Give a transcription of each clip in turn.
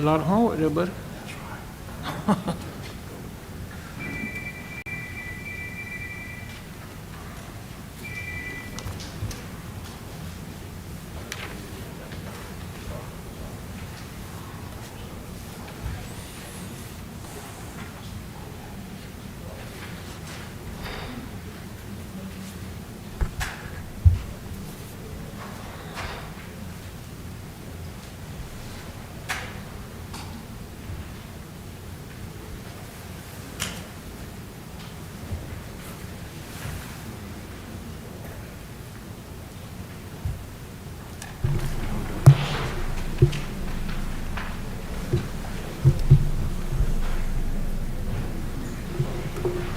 a lot of homework there, buddy.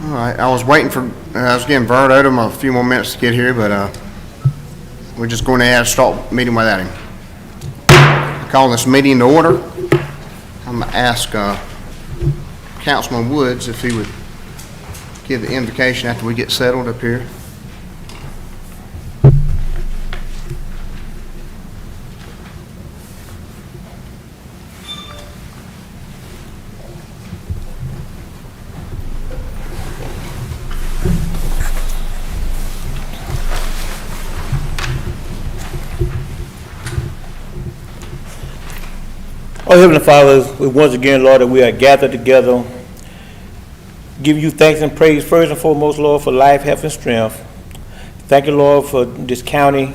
All right, I was waiting for, I was getting Vern Odom a few more minutes to get here, but we're just going to have to start meeting without him. I call this meeting to order. I'm going to ask Councilman Woods if he would give the invocation after we get settled up here. Oh, Heavenly Father, we once again, Lord, that we are gathered together. Give you thanks and praise first and foremost, Lord, for life, health, and strength. Thank you, Lord, for this county.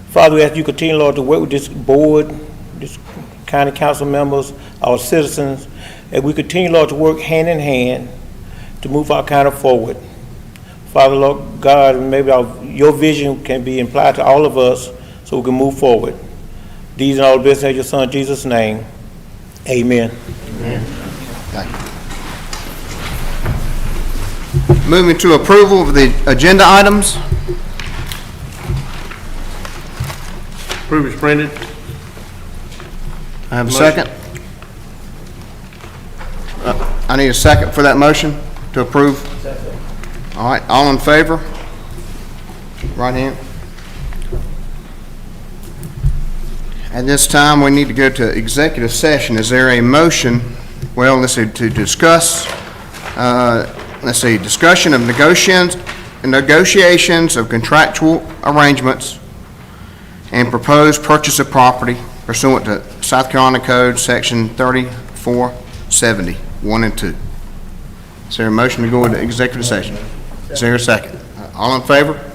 Father, we ask you continue, Lord, to work with this board, this county council members, our citizens, and we continue, Lord, to work hand in hand to move our county forward. Father, Lord God, maybe your vision can be implied to all of us so we can move forward. These and all the blessings of your Son, Jesus' name. Amen. Amen. Thank you. Moving to approval of the agenda items. Approve as printed. I have a second. I need a second for that motion to approve. Second. All right, all in favor? Right hand. At this time, we need to go to executive session. Is there a motion? Well, let's see, to discuss, discussion of negotiations of contractual arrangements and proposed purchase of property pursuant to South Carolina Code Section 3470, 1 and 2. Is there a motion to go into executive session? Is there a second? All in favor?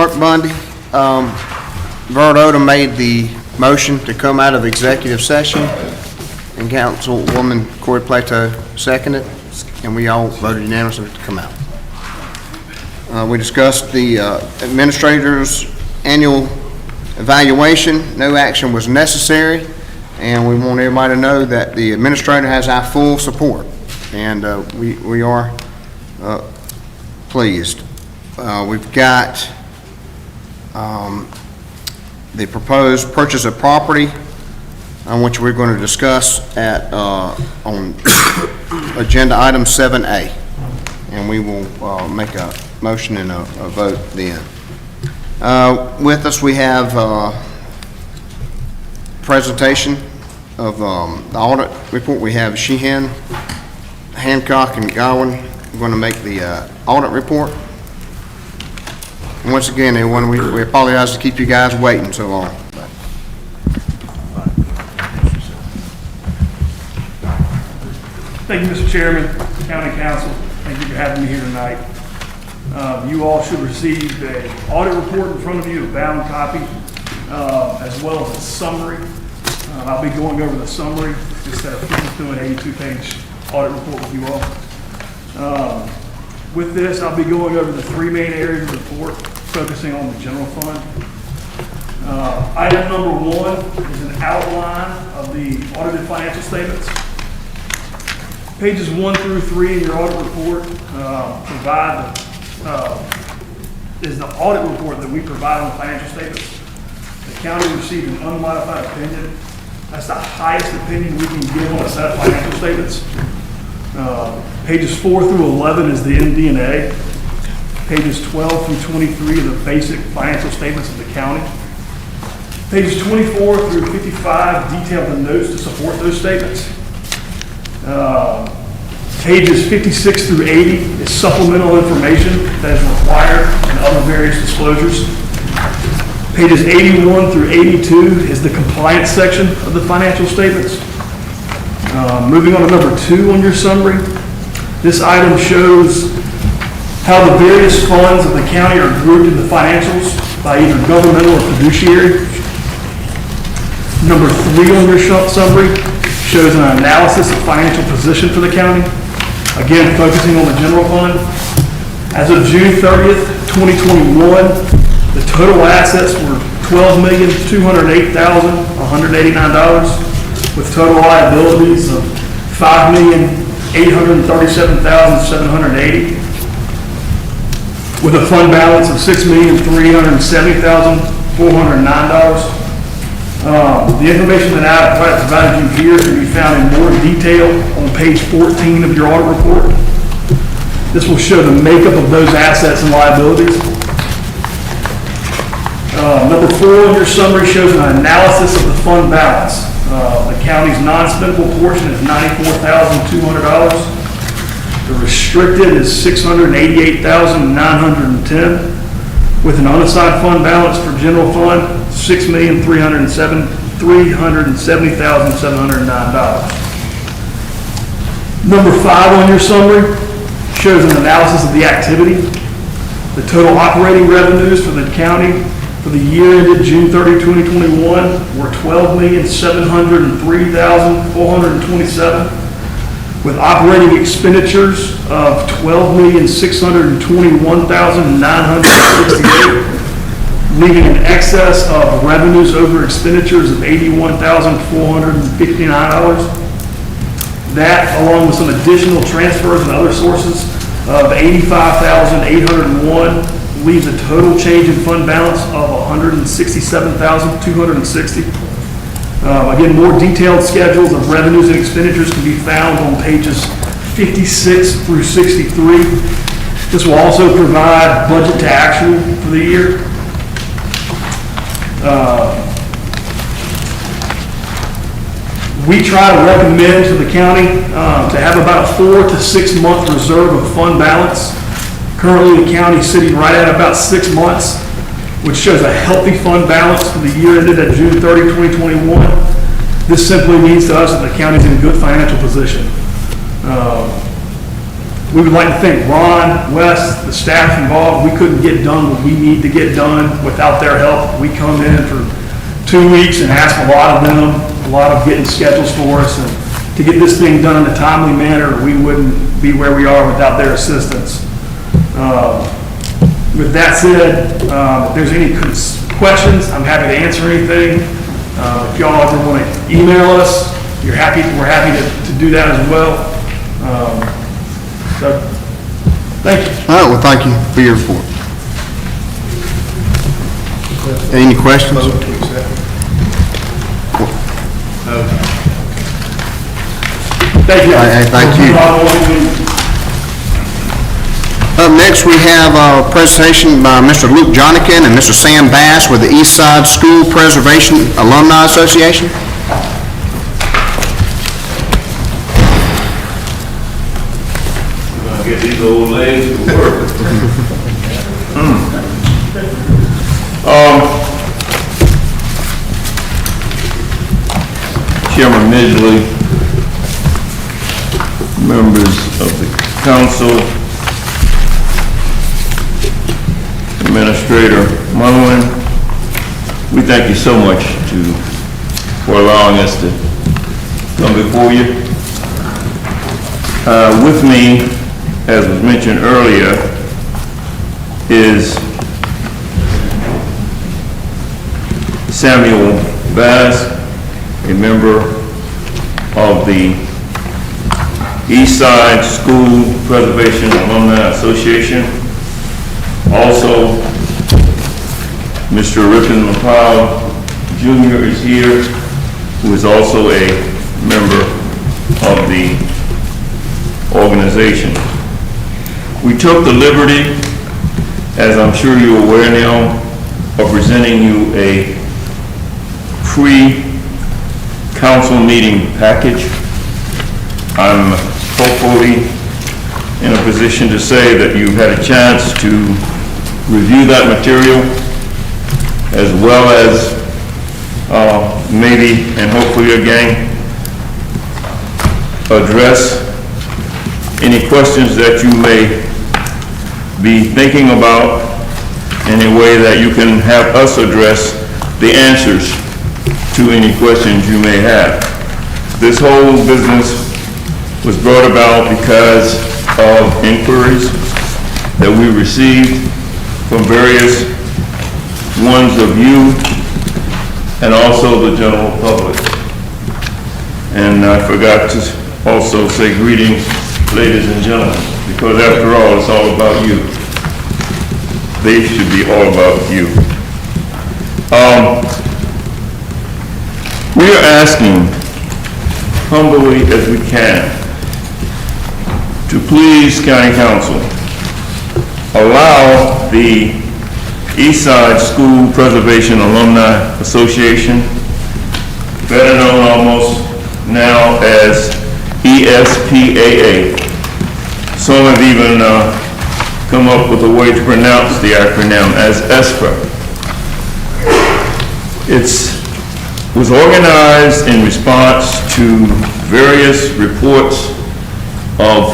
Clerk Bundy, Vern Odom made the motion to come out of executive session, and Councilwoman Corey Plato seconded, and we all voted unanimously to come out. We discussed the administrator's annual evaluation. No action was necessary, and we want everybody to know that the administrator has our full support, and we are pleased. We've got the proposed purchase of property, on which we're going to discuss on agenda item 7A, and we will make a motion and a vote then. With us, we have presentation of the audit report. We have Sheehan, Hancock, and Godwin going to make the audit report. And once again, everyone, we apologize to keep you guys waiting so long. Thank you, Mr. Chairman, County Council. Thank you for having me here tonight. You all should receive an audit report in front of you, a bound copy, as well as a summary. I'll be going over the summary instead of flipping through an 82-page audit report with you all. With this, I'll be going over the three main areas of the report, focusing on the general fund. Item number 1 is an outline of the audited financial statements. Pages 1 through 3 in your audit report is the audit report that we provide on the financial statements. The county received an unmodified opinion. That's the highest opinion we can give on a set of financial statements. Pages 4 through 11 is the MD&A. Pages 12 through 23 are the basic financial statements of the county. Pages 24 through 55 detail the notes to support those statements. Pages 56 through 80 is supplemental information that is required in other various disclosures. Pages 81 through 82 is the compliance section of the financial statements. Moving on to number 2 on your summary, this item shows how the various funds of the county are grouped in the financials by either governmental or fiduciary. Number 3 on your summary shows an analysis of financial position for the county, again focusing on the general fund. As of June 30th, 2021, the total assets were $12,208,189, with total liabilities of $5,837,780, with a fund balance of $6,370,409. The information that I provided you here can be found in more detail on page 14 of your audit report. This will show the makeup of those assets and liabilities. Number 4 on your summary shows an analysis of the fund balance. The county's non-spendable portion is $94,200. The restricted is $688,910, with an unassigned fund balance for general fund $6,370,709. Number 5 on your summary shows an analysis of the activity. The total operating revenues for the county for the year ended June 30, 2021 were $12,703,427, with operating expenditures of $12,621,968, leaving an excess of revenues over expenditures of $81,459. That, along with some additional transfers and other sources of $85,801, leaves a total change in fund balance of $167,260. Again, more detailed schedules of revenues and expenditures can be found on pages 56 through 63. This will also provide budget to actual for the year. We try to recommend to the county to have about a 4 to 6 month reserve of fund balance. Currently, the county is sitting right at about 6 months, which shows a healthy fund balance for the year ended at June 30, 2021. This simply means to us that the county is in a good financial position. We would like to thank Ron, Wes, the staff involved. We couldn't get done what we need to get done without their help. We come in for 2 weeks and ask a lot of them, a lot of getting schedules for us, and to get this thing done in a timely manner, we wouldn't be where we are without their assistance. With that said, if there's any questions, I'm happy to answer anything. If y'all ever want to email us, we're happy to do that as well. So, thank you. All right, well, thank you for your report. Any questions? Thank you. Hey, thank you. Up next, we have a presentation by Mr. Luke Jonikin and Mr. Sam Bass with the East Side School Preservation Alumni Association. Get these old legs to work. Chairman Midgley, members of the council, Administrator Munwin, we thank you so much for allowing us to come before you. With me, as was mentioned earlier, is Samuel Bass, a member of the East Side School Preservation Alumni Association. Also, Mr. Ripon McLeod Jr. is here, who is also a member of the organization. We took the liberty, as I'm sure you're aware now, of presenting you a pre-council meeting package. I'm hopefully in a position to say that you've had a chance to review that material, as well as maybe and hopefully again address any questions that you may be thinking about in a way that you can have us address the answers to any questions you may have. This whole business was brought about because of inquiries that we received from various ones of you and also the general public. And I forgot to also say greetings, ladies and gentlemen, because after all, it's all about you. They should be all about you. We are asking, humbly as we can, to please County Council allow the East Side School Preservation Alumni Association, better known almost now as ESPAA. Some have even come up with a way to pronounce the acronym as ESPA. It was organized in response to various reports of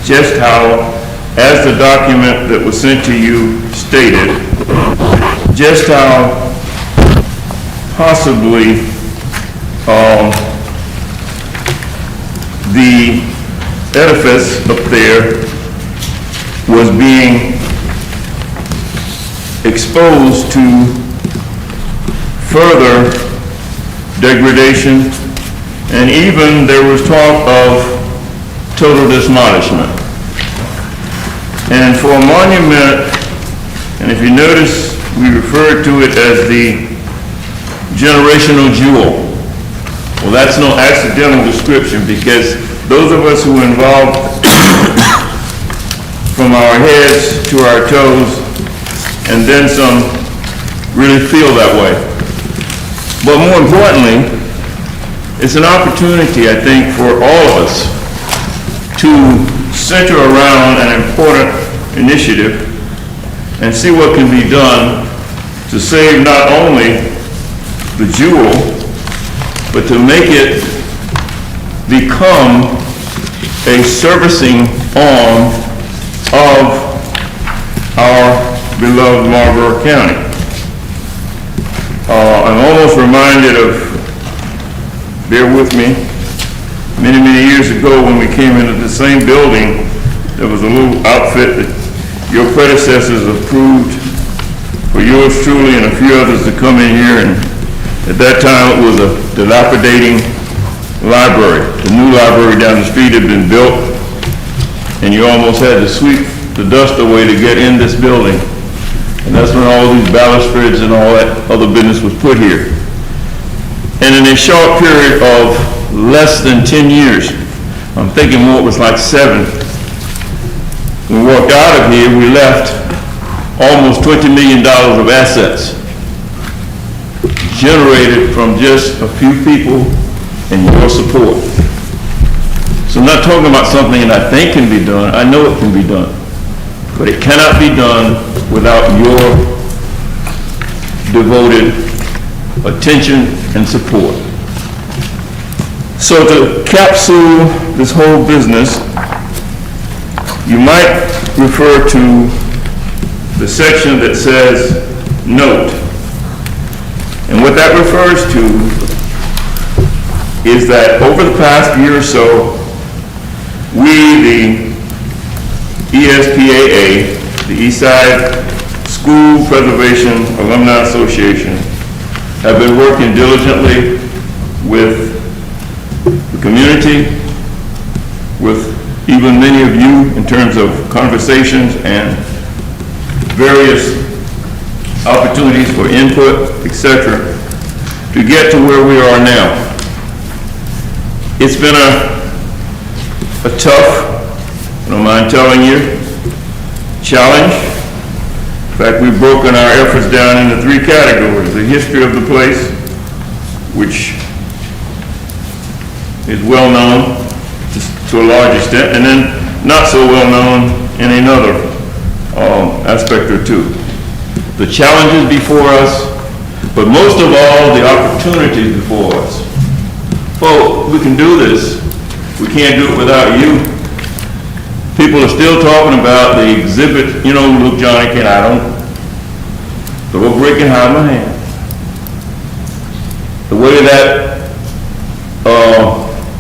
just how, as the document that was sent to you stated, just how possibly the edifice up there was being exposed to further degradation, and even there was talk of total demolishment. And for a monument, and if you notice, we referred to it as the generational jewel. Well, that's no accidental description, because those of us who were involved from our heads to our toes, and then some, really feel that way. But more importantly, it's an opportunity, I think, for all of us to center around an important initiative and see what can be done to save not only the jewel, but to make it become a servicing arm of our beloved Marlboro County. I'm almost reminded of, bear with me, many, many years ago when we came into the same building, there was a little outfit that your predecessors approved for yours truly and a few others to come in here, and at that time it was a dilapidating library. The new library down the street had been built, and you almost had to sweep the dust away to get in this building. And that's when all these balustrades and all that other business was put here. And in a short period of less than 10 years, I'm thinking more, it was like 7, when we walked out of here, we left almost $20 million of assets generated from just a few people and your support. So I'm not talking about something that I think can be done. I know it can be done. But it cannot be done without your devoted attention and support. So to capsule this whole business, you might refer to the section that says note. And what that refers to is that over the past year or so, we, the ESPAA, the Eastside School Preservation Alumni Association, have been working diligently with the community, with even many of you in terms of conversations and various opportunities for input, etc., to get to where we are now. It's been a tough, I don't mind telling you, challenge. In fact, we've broken our efforts down into 3 categories. The history of the place, which is well known to a large extent, and then not so well known in another aspect or two. The challenges before us, but most of all, the opportunities before us. Folks, we can do this. We can't do it without you. People are still talking about the exhibit, you know, Luke Johnny can, I don't throw a brick and hide my hand. The way that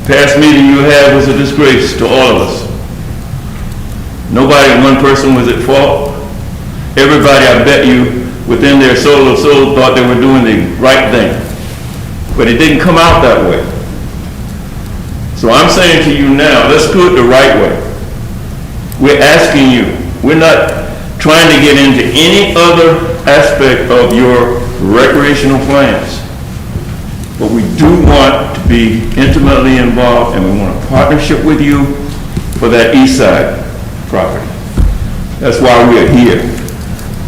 past meeting you had was a disgrace to all of us. Nobody, one person was at fault. Everybody, I bet you, within their soul of soul thought they were doing the right thing. But it didn't come out that way. So I'm saying to you now, let's do it the right way. We're asking you. We're not trying to get into any other aspect of your recreational plans. But we do want to be intimately involved, and we want a partnership with you for that east side property. That's why we are here.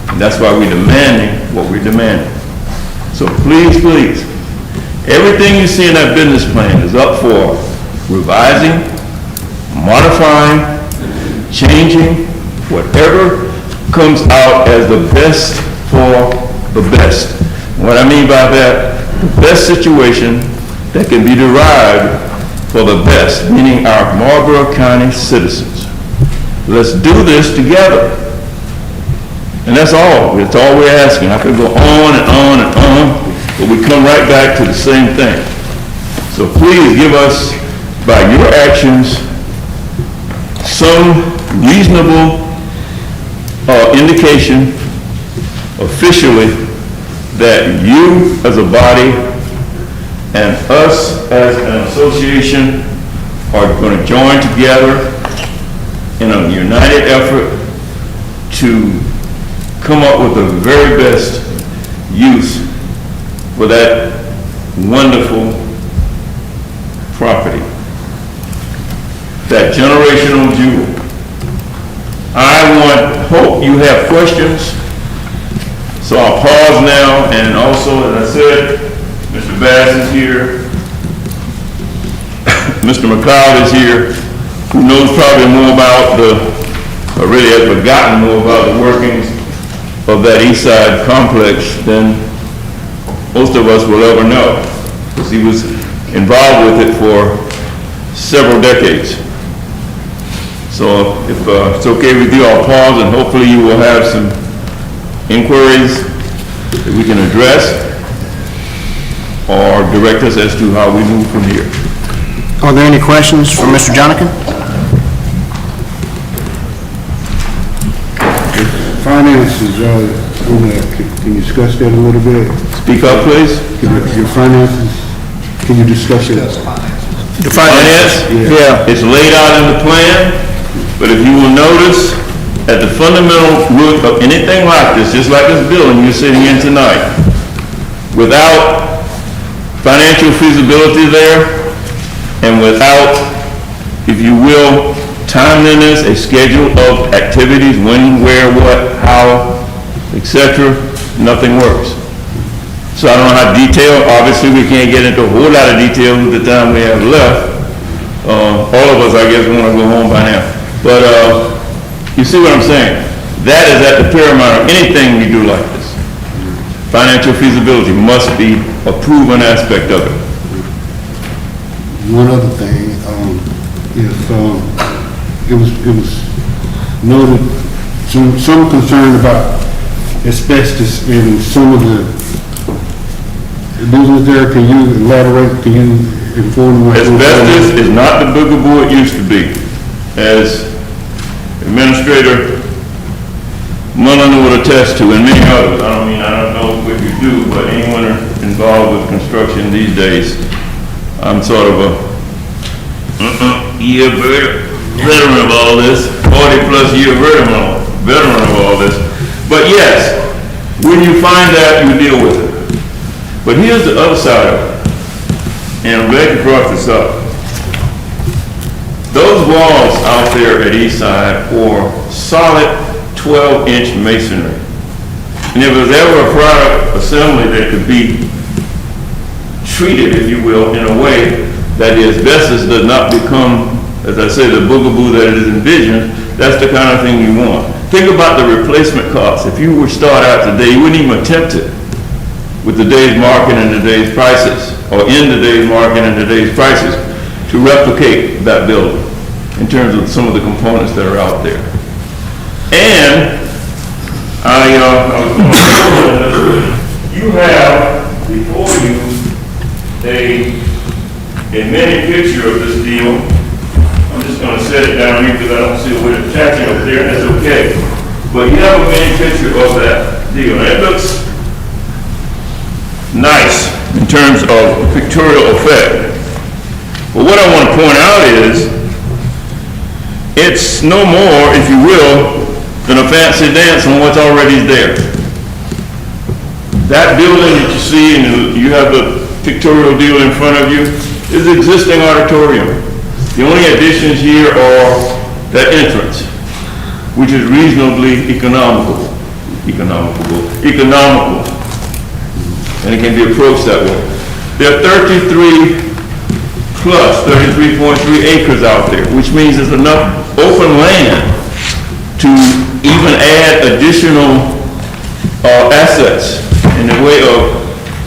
And that's why we're demanding what we're demanding. So please, please, everything you see in that business plan is up for revising, modifying, changing, whatever comes out as the best for the best. What I mean by that, the best situation that can be derived for the best, meaning our Marlboro County citizens. Let's do this together. And that's all. That's all we're asking. I could go on and on and on, but we come right back to the same thing. So please give us, by your actions, some reasonable indication officially that you as a body and us as an association are going to join together in a united effort to come up with the very best use for that wonderful property, that generational jewel. Hope you have questions, so I'll pause now, and also, as I said, Mr. Bass is here, Mr. McLeod is here, who knows probably more about or really has forgotten more about the workings of that East Side complex than most of us will ever know, because he was involved with it for several decades. So if it's okay with you, I'll pause, and hopefully you will have some inquiries that we can address or direct us as to how we move from here. Are there any questions for Mr. Jonikin? Finances, can you discuss that a little bit? Speak up, please. Your finances, can you discuss it? The finance? Yeah. It's laid out in the plan, but if you will notice, at the fundamental root of anything like this, just like this building you're sitting in tonight, without financial feasibility there, and without, if you will, timeliness, a schedule of activities, when, where, what, how, etc., nothing works. So I don't know how detailed, obviously we can't get into a whole lot of detail with the time we have left. All of us, I guess, want to go home by now. But you see what I'm saying? That is at the paramount of anything we do like this. Financial feasibility must be a proven aspect of it. One other thing, it was noted, some concern about asbestos in some of the business there. Can you elaborate, can you inform me? Asbestos is not the boogaboo it used to be. As Administrator Mullen would attest to, and many others, I don't know what you do, but anyone involved with construction these days, I'm sort of a veteran of all this, 40-plus year veteran of all this. But yes, when you find that, you deal with it. But here's the other side of it, and I'm glad you brought this up. Those walls out there at Eastside are solid 12-inch masonry. And if there's ever a product assembly that could be treated, if you will, in a way that the asbestos does not become, as I say, the boogaboo that it is envisioned, that's the kind of thing you want. Think about the replacement cost. If you were to start out today, you wouldn't even attempt it with today's market and today's prices, or in today's market and today's prices, to replicate that building in terms of some of the components that are out there. And you have before you a mini picture of this deal. I'm just going to set it down here because I don't see a way to attach it over there, and that's okay. But you have a mini picture of that deal. And it looks nice in terms of pictorial effect. But what I want to point out is it's no more, if you will, than a fancy dance on what's already there. That building that you see, and you have the pictorial deal in front of you, is the existing auditorium. The only additions here are that entrance, which is reasonably economical. And it can be approached that way. There are 33 plus 33.3 acres out there, which means there's enough open land to even add additional assets in the way of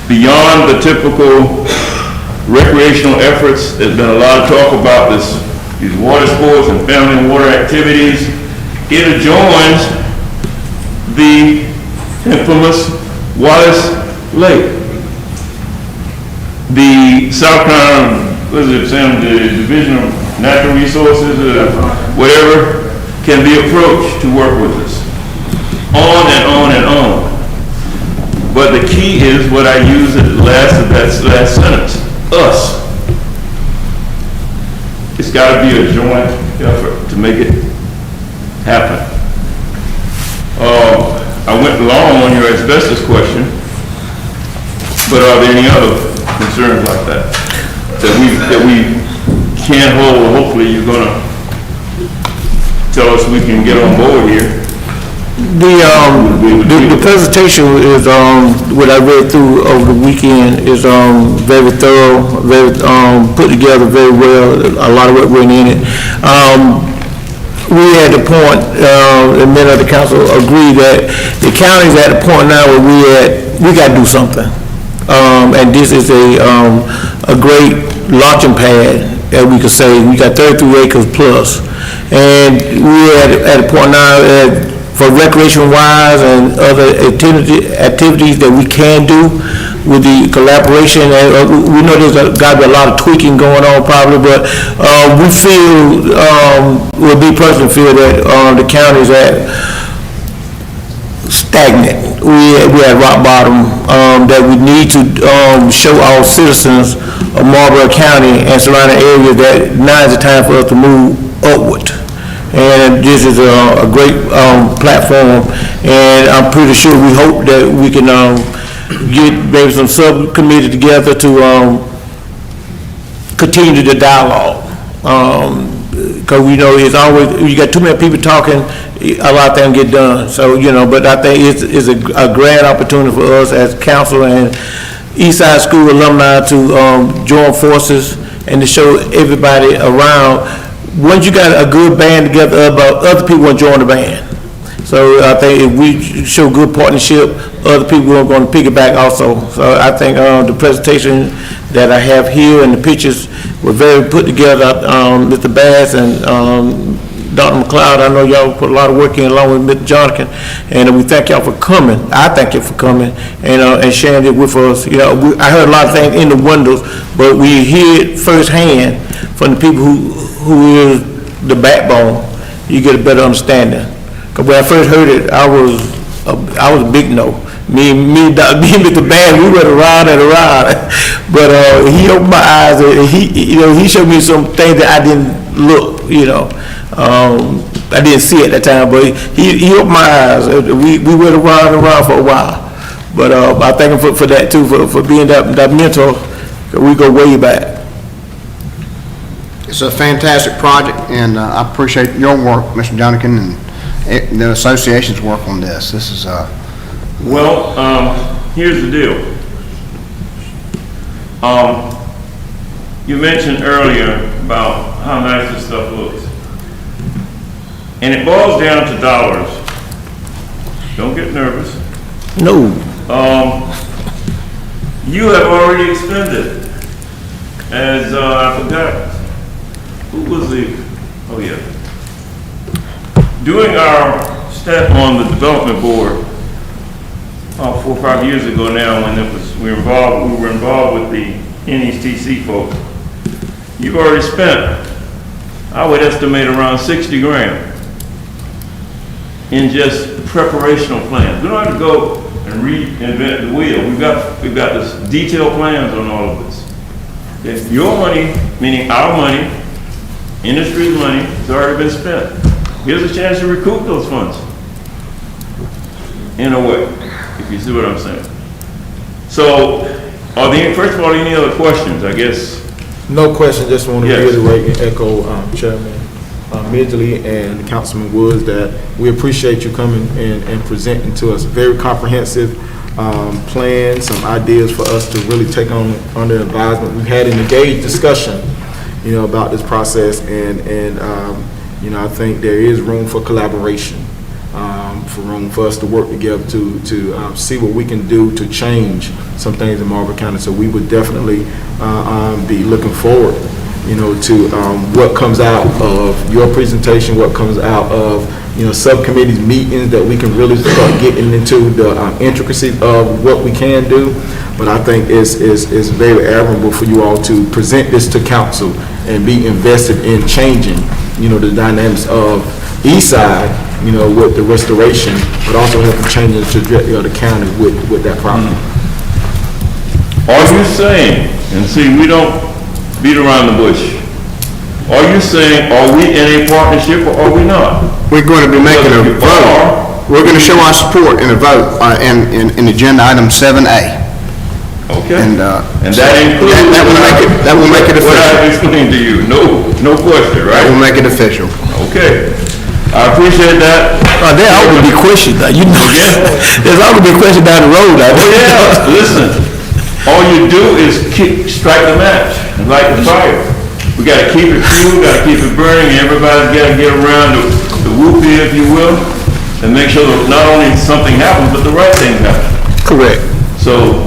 beyond the typical recreational efforts. There's been a lot of talk about these water sports and family and water activities. It adjoins the infamous Wallace Lake. The South Carolina, the Division of Natural Resources, whatever, can be approached to work with us. On and on and on. But the key is what I use at the last of that last sentence, us. It's got to be a joint effort to make it happen. I went long on your asbestos question, but are there any other concerns like that that we can't hold? Hopefully you're going to tell us we can get on board here. The presentation is, what I read through over the weekend is, very thorough, very, put together very well. A lot of work went in it. We at the point, the men of the council agree that the county's at the point now where we gotta do something. And this is a great launching pad as we could say. We got 33 acres plus. And we're at a point now for recreation wise and other activities that we can do with the collaboration. And we know there's got to be a lot of tweaking going on probably, but we feel, we personally feel that the county is at stagnant. We're at rock bottom, that we need to show our citizens of Marlboro County and surrounding areas that now is the time for us to move upward. And this is a great platform, and I'm pretty sure, we hope that we can get maybe some subcommittee together to continue the dialogue. Because we know it's always, you got too many people talking, a lot of things get done. So, but I think it's a grand opportunity for us as council and Eastside School alumni to join forces and to show everybody around. Once you got a good band together, other people want to join the band. So I think if we show good partnership, other people are going to pick it back also. So I think the presentation that I have here and the pictures were very put together. Mr. Bass and Dr. McLeod, I know y'all put a lot of work in along with Mr. Jonathan, and we thank y'all for coming. I thank you for coming and sharing it with us. I heard a lot of things in the windows, but we hear it firsthand from the people who is the backbone. You get a better understanding. Because when I first heard it, I was a big no. Me and Mr. Bass, we went around and around. But he opened my eyes, and he showed me some things that I didn't look, I didn't see at that time, but he opened my eyes. We went around and around for a while. But I thank him for that too, for being that mentor. We go way back. It's a fantastic project, and I appreciate your work, Mr. Jonathan, and the association's work on this. This is Well, here's the deal. You mentioned earlier about how nice this stuff looks. And it boils down to dollars. Don't get nervous. No. You have already expended, as I forgot, who was oh yeah. Doing our step on the development board, 4 or 5 years ago now, when we were involved with the NETC folks, you've already spent, I would estimate, around 60 grand in just preparational plans. We don't have to go and reinvent the wheel. We've got this detailed plans on all of this. If your money, meaning our money, industry's money, has already been spent, here's a chance to recoup those funds in a way, if you see what I'm saying. So, first of all, any other questions, I guess? No question, just want to Yes. reiterate and echo Chairman Midgley and Councilman Woods that we appreciate you coming and presenting to us very comprehensive plan, some ideas for us to really take under advisement. We've had an engaged discussion, about this process, and I think there is room for collaboration, for room for us to work together to see what we can do to change some things in Marlboro County. So we would definitely be looking forward, to what comes out of your presentation, what comes out of subcommittees meetings, that we can really start getting into the intricacies of what we can do. But I think it's very admirable for you all to present this to council and be invested in changing, the dynamics of Eastside, with the restoration, but also helping change the trajectory of the county with that property. Are you saying, and see, we don't beat around the bush, are you saying, are we in a partnership or are we not? we're going to be making a vote. We're going to show our support in a vote in agenda item 7A. Okay. And that includes... That will make it What official. I explained to you, no question, That will right? make it official. Okay. I appreciate that. There ought to be questions, there's ought to be questions down the road. Oh, yeah, listen, all you do is strike the match and light the fire. We gotta keep it cool, gotta keep it burning, and everybody's gotta get around the whoopee, if you will, and make sure that not only something happens, but the right thing happens. Correct. So,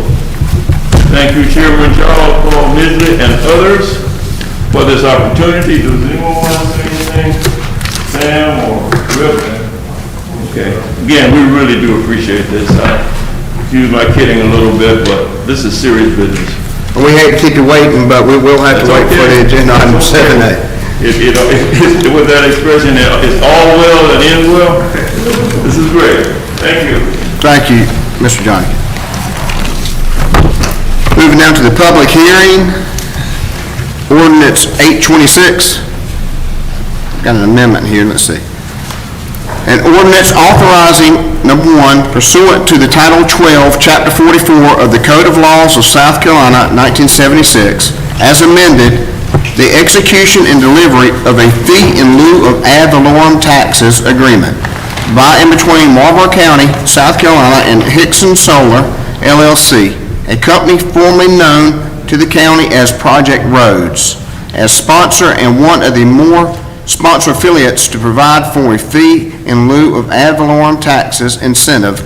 thank you, Chairman Charles, Paul Midgley, and others. for this opportunity. Does anyone want to say anything? Sam or Rip? Okay. Again, we really do appreciate this. I excuse my kidding a little bit, but this is serious business. We hate to keep you waiting, but we will have to wait for the agenda item 7A. With that expression, it's all well that ends well. This is great. Thank you. Thank you, Mr. Johnny. Moving down to the public hearing, Ordinance 826. Got an amendment here, let's see. An ordinance authorizing, number one, pursuant to the Title 12, Chapter 44 of the Code of Laws of South Carolina, 1976, as amended, the execution and delivery of a fee in lieu of ad valorem taxes agreement by and between Marlboro County, South Carolina, and Hickson Solar, LLC, a company formerly known to the county as Project Roads, as sponsor and one of the more sponsor affiliates to provide for a fee in lieu of ad valorem taxes incentive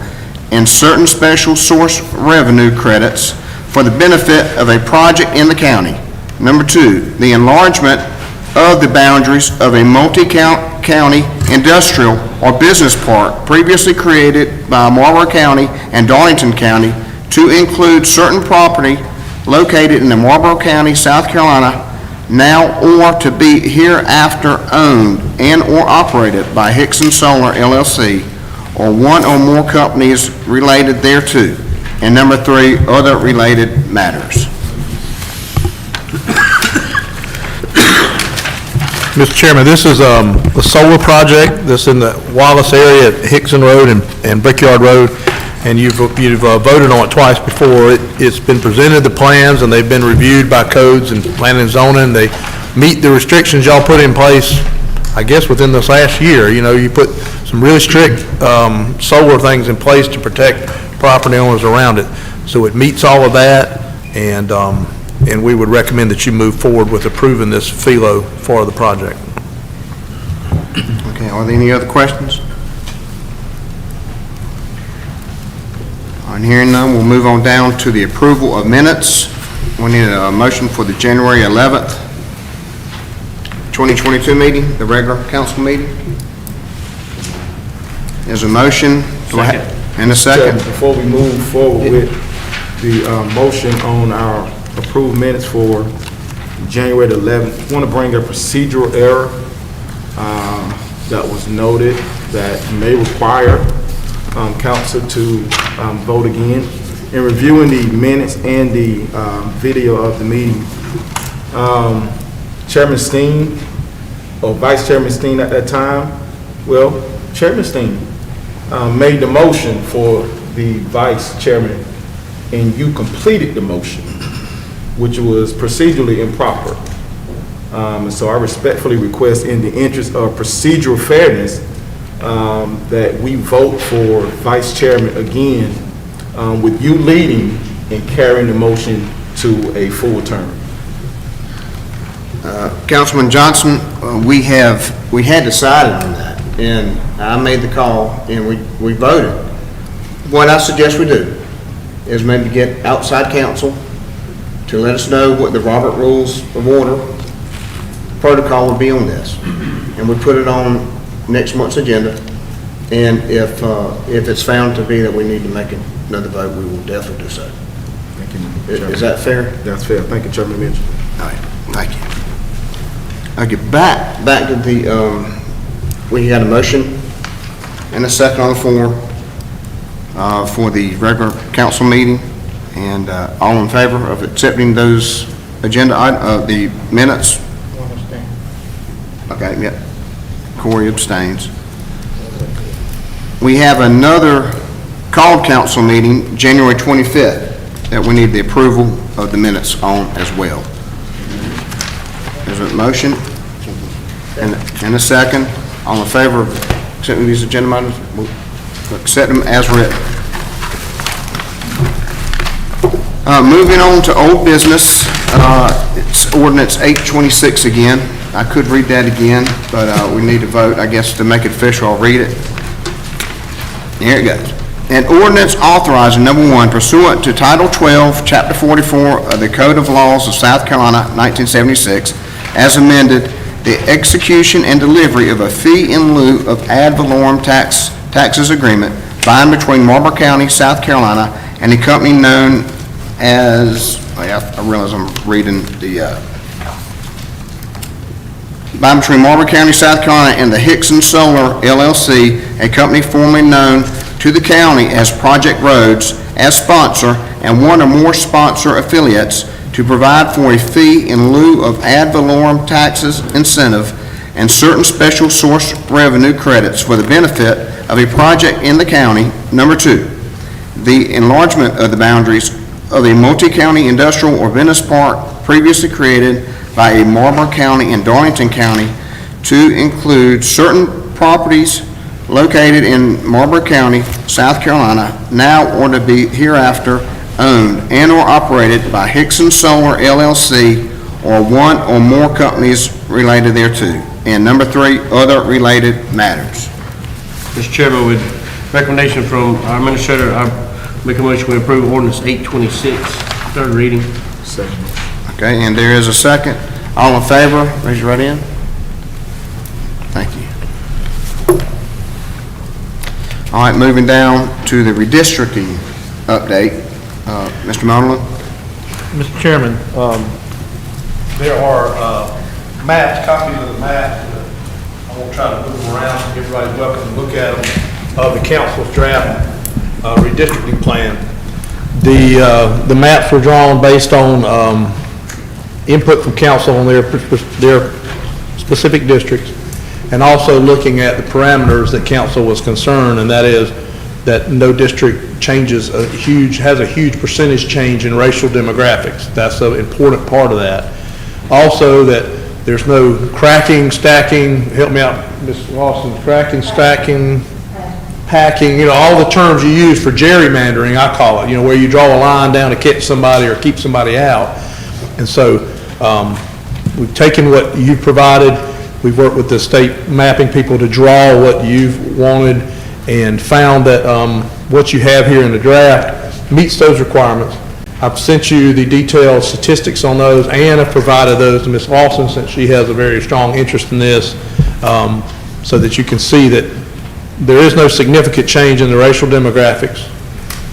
and certain special source revenue credits for the benefit of a project in the county. Number two, the enlargement of the boundaries of a multi-county industrial or business park previously created by Marlboro County and Darlington County to include certain property located in the Marlboro County, South Carolina, now or to be hereafter owned and or operated by Hickson Solar LLC or one or more companies related thereto. And number three, other related matters. Mr. Chairman, this is a solar project that's in the Wallace area at Hickson Road and Brickyard Road, and you've voted on it twice before. It's been presented, the plans, and they've been reviewed by codes and planning and zoning. They meet the restrictions y'all put in place, I guess, within this last year. You know, you put some really strict solar things in place to protect property owners around it. So it meets all of that, and we would recommend that you move forward with approving this FELO for the project. Okay, are there any other questions? On hearing none, we'll move on down to the approval of minutes. We need a motion for the January 11th, 2022 meeting, the regular council meeting. There's a motion. And a second. Before we move forward with the motion on our approved minutes for January the 11th, I want to bring a procedural error that was noted that may require council to vote again. In reviewing the minutes and the video of the meeting, Chairman Steen, or Vice Chairman Steen at that time, well, Chairman Steen made the motion for the Vice Chairman, and you completed the motion, which was procedurally improper. And so I respectfully request, in the interest of procedural fairness, that we vote for Vice Chairman again, with you leading and carrying the motion to a full term. Councilman Johnson, we had decided on that, and I made the call, and we voted. What I suggest we do is maybe get outside counsel to let us know what the Robert Rules of Order protocol would be on this, and we put it on next month's agenda. And if it's found to be that we need to make another vote, we will definitely do so. Thank you, Chairman. Is that fair? That's fair. Thank you, Chairman Mitchell. All right, thank you. Okay, back to the, we had a motion and a second on the floor for the regular council meeting, and all in favor of accepting those agenda items, the minutes? Okay, yeah. Corey abstains. We have another called council meeting, January 25th, that we need the approval of the minutes on as well. There's a motion and a second. All in favor of accepting these agenda items, we'll accept them as written. Moving on to old business, it's Ordinance 826 again. I could read that again, but we need to vote, I guess, to make it official. I'll read it. Here it goes. An ordinance authorizing, number one, pursuant to Title 12, Chapter 44 of the Code of Laws of South Carolina, 1976, as amended, the execution and delivery of a fee in lieu of ad valorem taxes agreement by and between Marlboro County, South Carolina, and a company known as, I realize I'm reading the, by and between Marlboro County, South Carolina, and the Hickson Solar LLC, a company formerly known to the county as Project Roads, as sponsor, and one or more sponsor affiliates, to provide for a fee in lieu of ad valorem taxes incentive and certain special source revenue credits for the benefit of a project in the county. Number 2, the enlargement of the boundaries of a multi-county industrial or business park previously created by a Marlboro County and Darlington County to include certain properties located in Marlboro County, South Carolina, now or to be hereafter owned and or operated by Hickson Solar LLC or one or more companies related thereto. And number 3, other related matters. Mr. Chairman, with recommendation from our administrator, I make a motion we approve ordinance 826, third reading. Second. Okay, and there is a second. All in favor, raise your right hand. Thank you. All right, moving down to the redistricting update. Mr. Moneland? Mr. Chairman, there are maps, copies of the maps. I won't try to move them around. Everybody's welcome to look at them. Of the council's draft redistricting plan. The maps were drawn based on input from council on their specific districts, and also looking at the parameters that council was concerned, and that is that no district has a huge percentage change in racial demographics. That's an important part of that. Also, that there's no cracking, stacking, help me out, Ms. Lawson, cracking, stacking, packing, all the terms you use for gerrymandering, I call it, where you draw a line down to catch somebody or keep somebody out. And so we've taken what you've provided, we've worked with the state mapping people to draw what you've wanted, and found that what you have here in the draft meets those requirements. I've sent you the detailed statistics on those, and I've provided those to Ms. Lawson since she has a very strong interest in this, so that you can see that there is no significant change in the racial demographics.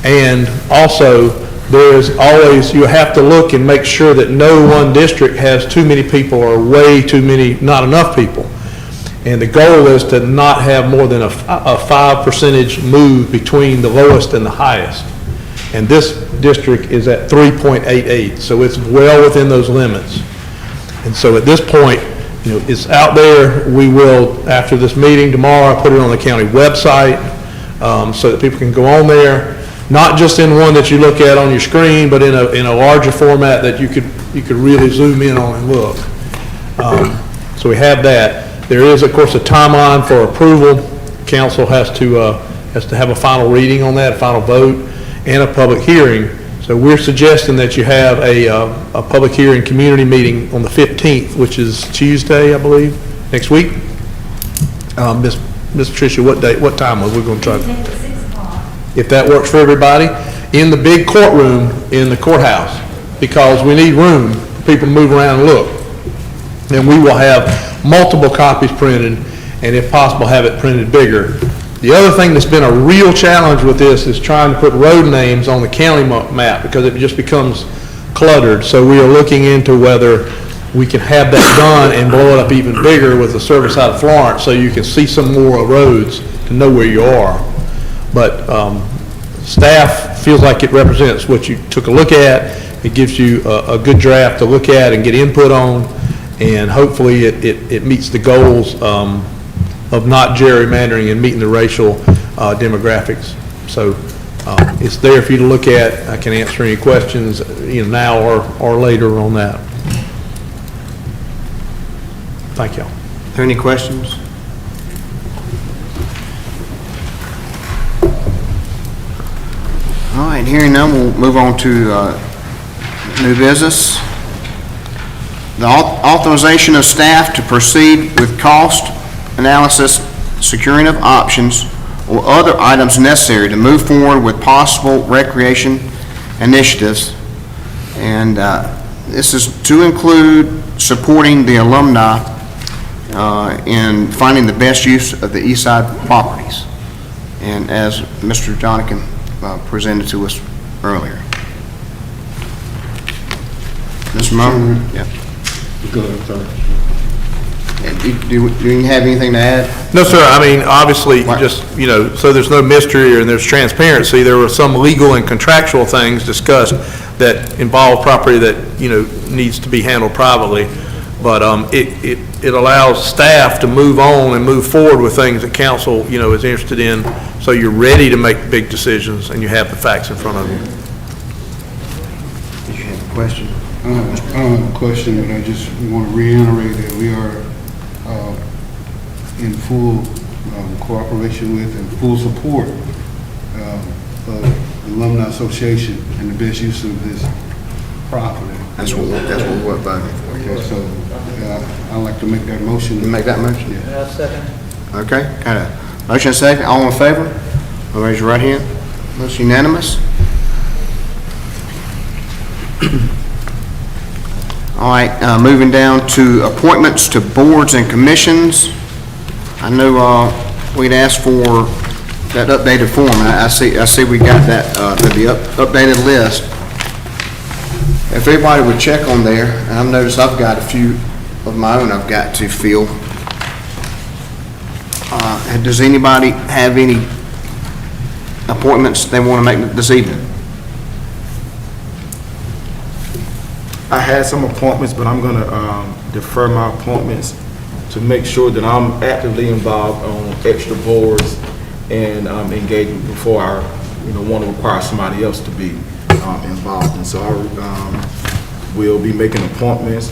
And also, there is always, you have to look and make sure that no one district has too many people or way too many, not enough people. And the goal is to not have more than a 5% move between the lowest and the highest. And this district is at 3.88, so it's well within those limits. And so at this point, it's out there. We will, after this meeting tomorrow, put it on the county website so that people can go on there, not just in one that you look at on your screen, but in a larger format that you could really zoom in on and look. So we have that. There is, of course, a timeline for approval. Council has to have a final reading on that, a final vote, and a public hearing. So we're suggesting that you have a public hearing community meeting on the 15th, which is Tuesday, I believe, next week. Ms. Tricia, what time was we going to try? 6 o'clock. If that works for everybody, in the big courtroom in the courthouse, because we need room for people to move around and look. And we will have multiple copies printed, and if possible, have it printed bigger. The other thing that's been a real challenge with this is trying to put road names on the county map, because it just becomes cluttered. So we are looking into whether we can have that done and blow it up even bigger with the service out of Florence, so you can see some more roads to know where you are. But staff feels like it represents what you took a look at. It gives you a good draft to look at and get input on, and hopefully it meets the goals of not gerrymandering and meeting the racial demographics. So it's there for you to look at. I can answer any questions now or later on that. Thank you. Are there any questions? All right, hearing none, we'll move on to new business. The authorization of staff to proceed with cost analysis, securing of options, or other items necessary to move forward with possible recreation initiatives. And this is to include supporting the alumni in finding the best use of the east side properties, and as Mr. Jonican presented to us earlier. Mr. Moore? Yeah. Go ahead, sorry. And do you have anything to add? No, sir, I mean, obviously, Right. just, so there's no mystery and there's transparency, there were some legal and contractual things discussed that involve property that, needs to be handled privately, but it allows staff to move on and move forward with things that council, is interested in, so you're ready to make big decisions and you have the facts in front of you. Did you have a question? I don't have a question, but I just want to reiterate that we are in full cooperation with and full support of the Alumni Association and the best use of this property. That's what we're voting for. Okay, so I'd like to make that motion. You make that motion? Yeah. Okay, got a motion and second. All in favor? Raise your right hand. That's unanimous. All right, moving down to appointments to boards and commissions. I know we'd asked for that updated form. I see we got that, the updated list. If everybody would check on there, and I've noticed I've got a few of my own I've got to fill. Does anybody have any appointments they want to make this evening? I had some appointments, but I'm going to defer my appointments to make sure that I'm actively involved on extra boards and engaging before I, want to require somebody else to be involved. And so I will be making appointments,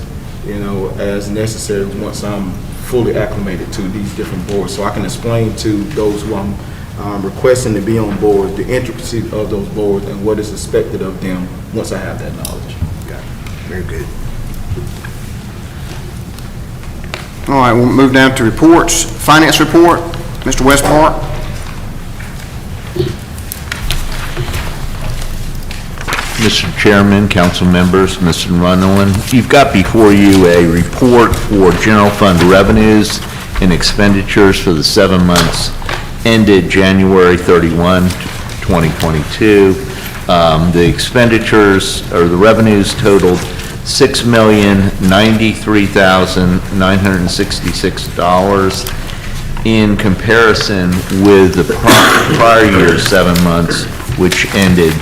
as necessary once I'm fully acclimated to these different boards, so I can explain to those who I'm requesting to be on board the intricacies of those boards and what is expected of them once I have that knowledge. Very good. All right, we'll move down to reports. Finance report, Mr. Westpark. Mr. Chairman, council members, Mr. Runyon, you've got before you a report for general fund revenues and expenditures for the 7 months ended January 31, 2022. The expenditures, or the revenues, totaled $6,093,966 in comparison with the prior year's 7 months, which ended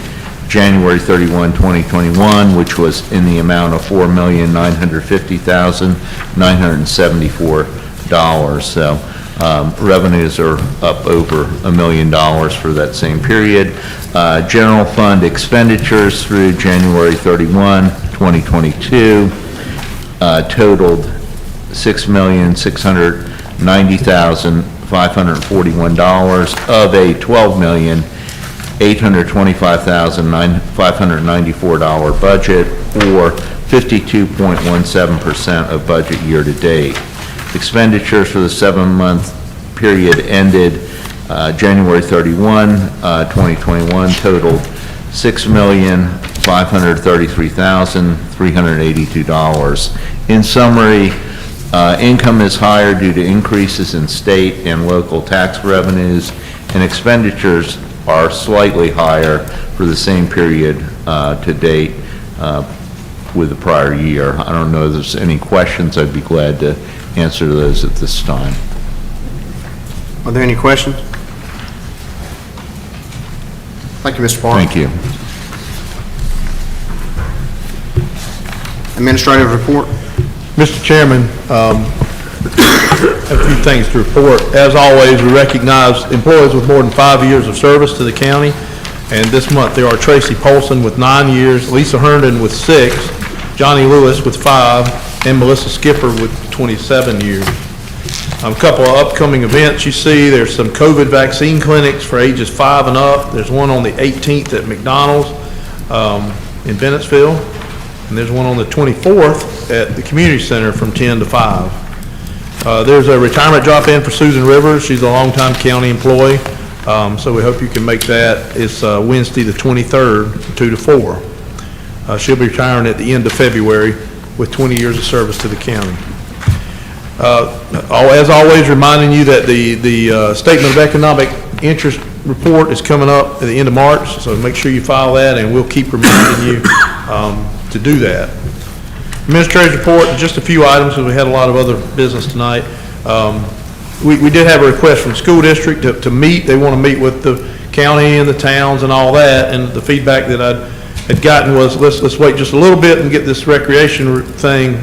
January 31, 2021, which was in the amount of $4,950,974. So revenues are up over $1 million for that same period. General fund expenditures through January 31, 2022 totaled $6,690,541 of a $12,825,594 budget, or 52.17% of budget year to date. Expenditures for the 7-month period ended January 31, 2021 totaled $6,533,382. In summary, income is higher due to increases in state and local tax revenues, and expenditures are slightly higher for the same period to date with the prior year. I don't know if there's any questions. I'd be glad to answer those at this time. Are there any questions? Thank you, Mr. Park. Thank you. Administrative report. Mr. Chairman, a few things to report. As always, we recognize employees with more than 5 years of service to the county, and this month there are Tracy Polson with 9 years, Lisa Herndon with 6, Johnny Lewis with 5, and Melissa Skipper with 27 years. A couple of upcoming events you see. There's some COVID vaccine clinics for ages 5 and up. There's one on the 18th at McDonald's in Bennettsville, and there's one on the 24th at the community center from 10 to 5. There's a retirement drop-in for Susan Rivers. She's a longtime county employee, so we hope you can make that. It's Wednesday the 23rd, 2 to 4. She'll be retiring at the end of February, with 20 years of service to the county. As always, reminding you that the Statement of Economic Interest report is coming up at the end of March, so make sure you file that, and we'll keep reminding you to do that. Administrator's report, just a few items, because we had a lot of other business tonight. We did have a request from the school district to meet. They want to meet with the county and the towns and all that, and the feedback that I had gotten was, let's wait just a little bit and get this recreation thing,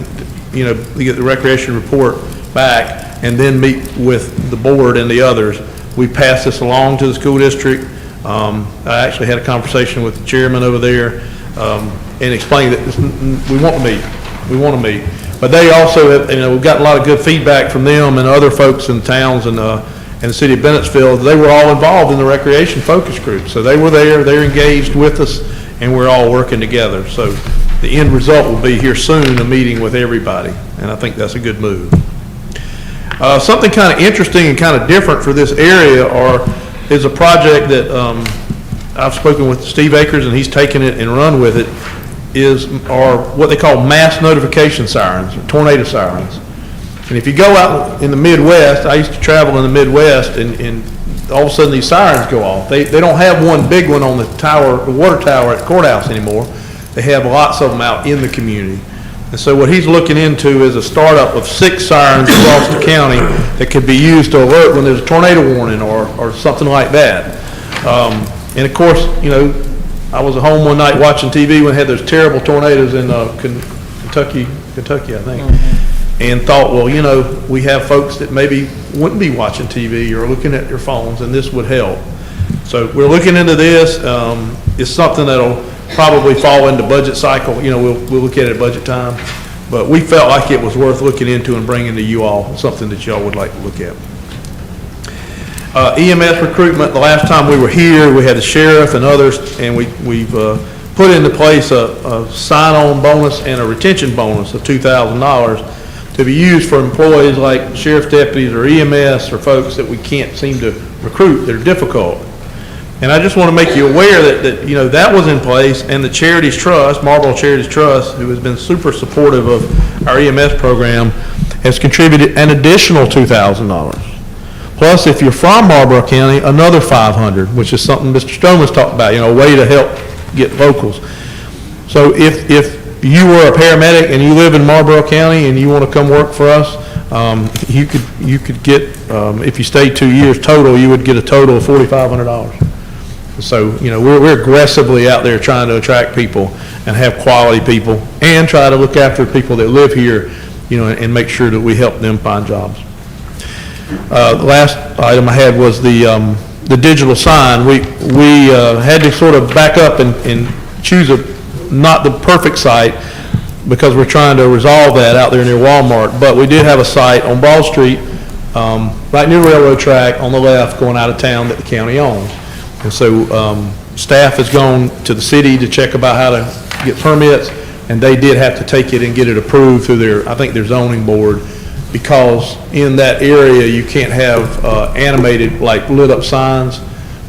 get the recreation report back, and then meet with the board and the others. We passed this along to the school district. I actually had a conversation with the chairman over there and explained that we want to meet. We want to meet. But they also have, we've gotten a lot of good feedback from them and other folks in towns and the city of Bennettsville. They were all involved in the recreation focus group. So they were there, they're engaged with us, and we're all working together. So the end result will be here soon, a meeting with everybody. And I think that's a good move. Something kind of interesting and kind of different for this area is a project that I've spoken with Steve Akers, and he's taken it and run with it, are what they call mass notification sirens, or tornado sirens. And if you go out in the Midwest, I used to travel in the Midwest, and all of a sudden these sirens go off. They don't have one big one on the water tower at the courthouse anymore. They have lots of them out in the community. And so what he's looking into is a startup of 6 sirens across the county that could be used to alert when there's a tornado warning or something like that. And of course, I was at home one night watching TV when they had those terrible tornadoes in Kentucky, I think, and thought, well, we have folks that maybe wouldn't be watching TV or looking at their phones, and this would help. So we're looking into this. It's something that'll probably fall into budget cycle. We'll look at it at budget time, but we felt like it was worth looking into and bringing to you all, something that y'all would like to look at. EMS recruitment, the last time we were here, we had the sheriff and others, and we've put into place a sign-on bonus and a retention bonus of $2,000 to be used for employees like sheriff's deputies or EMS or folks that we can't seem to recruit that are difficult. And I just want to make you aware that that was in place, and the Charities Trust, Marlboro Charities Trust, who has been super supportive of our EMS program, has contributed an additional $2,000. Plus, if you're from Marlboro County, another $500, which is something Mr. Stroman's talked about, a way to help get locals. So if you were a paramedic and you live in Marlboro County and you want to come work for us, you could get, if you stayed 2 years total, you would get a total of $4,500. So, we're aggressively out there trying to attract people and have quality people and try to look after people that live here, and make sure that we help them find jobs. The last item I had was the digital sign. We had to sort of back up and choose not the perfect site because we're trying to resolve that out there near Walmart. But we did have a site on Broad Street, right near the railroad track on the left going out of town that the county owns. And so staff has gone to the city to check about how to get permits, and they did have to take it and get it approved through their zoning board, because in that area you can't have animated, like lit up signs.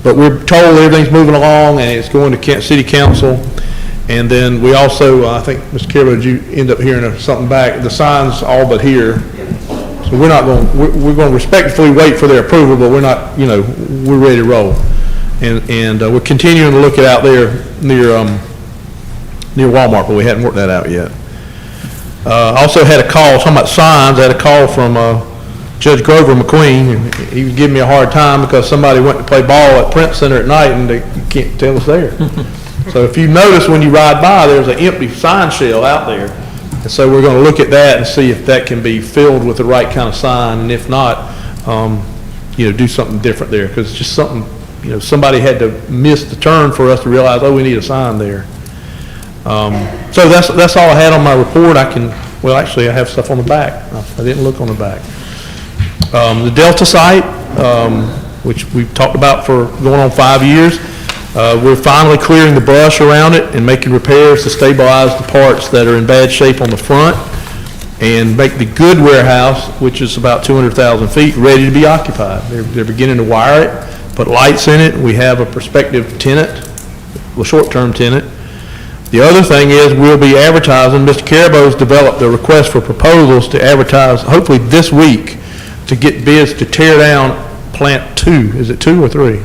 But we're told everything's moving along and it's going to city council. And then we also, I think, Mr. Carroll, did you end up hearing something back? The signs all but here. So we're going to respectfully wait for their approval, but we're not, we're ready to roll. And we're continuing to look at out there near Walmart, but we hadn't worked that out yet. Also had a call, talking about signs, I had a call from Judge Grover McQueen, and he was giving me a hard time because somebody went to play ball at Print Center at night and you can't tell us there. So if you notice when you ride by, there's an empty sign shell out there. And so we're going to look at that and see if that can be filled with the right kind of sign, and if not, do something different there, because it's just something, somebody had to miss the turn for us to realize, we need a sign there. So that's all I had on my report. Actually I have stuff on the back. I didn't look on the back. The Delta site, which we've talked about for going on 5 years, we're finally clearing the brush around it and making repairs to stabilize the parts that are in bad shape on the front and make the good warehouse, which is about 200,000 feet, ready to be occupied. They're beginning to wire it, put lights in it. We have a prospective tenant, a short-term tenant. The other thing is, we'll be advertising, Mr. Carabo's developed a request for proposals to advertise, hopefully this week, to get bids to tear down Plant 2. Is it 2 or 3?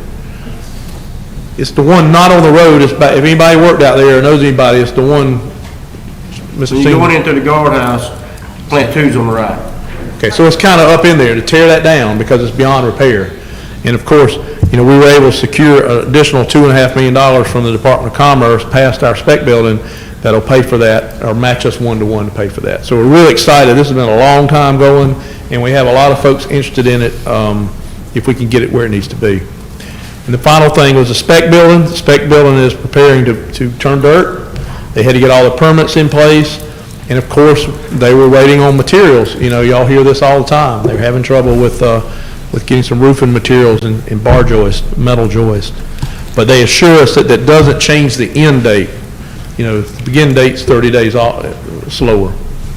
It's the one not on the road. If anybody worked out there or knows anybody, it's the one, Mr. When you're going Senior. into the guardhouse, Plant 2's on the right. Okay, so it's kind of up in there to tear that down because it's beyond repair. And of course, we were able to secure an additional $2.5 million from the Department of Commerce past our spec building that'll pay for that, or match us 1-to-1 to pay for that. So we're really excited. This has been a long time going, and we have a lot of folks interested in it if we can get it where it needs to be. And the final thing was the spec building. The spec building is preparing to turn dirt. They had to get all the permits in place, and of course, they were waiting on materials. Y'all hear this all the time. They're having trouble with getting some roofing materials and bar joist, metal joist. But they assure us that that doesn't change the end date. The begin date's 30 days slower.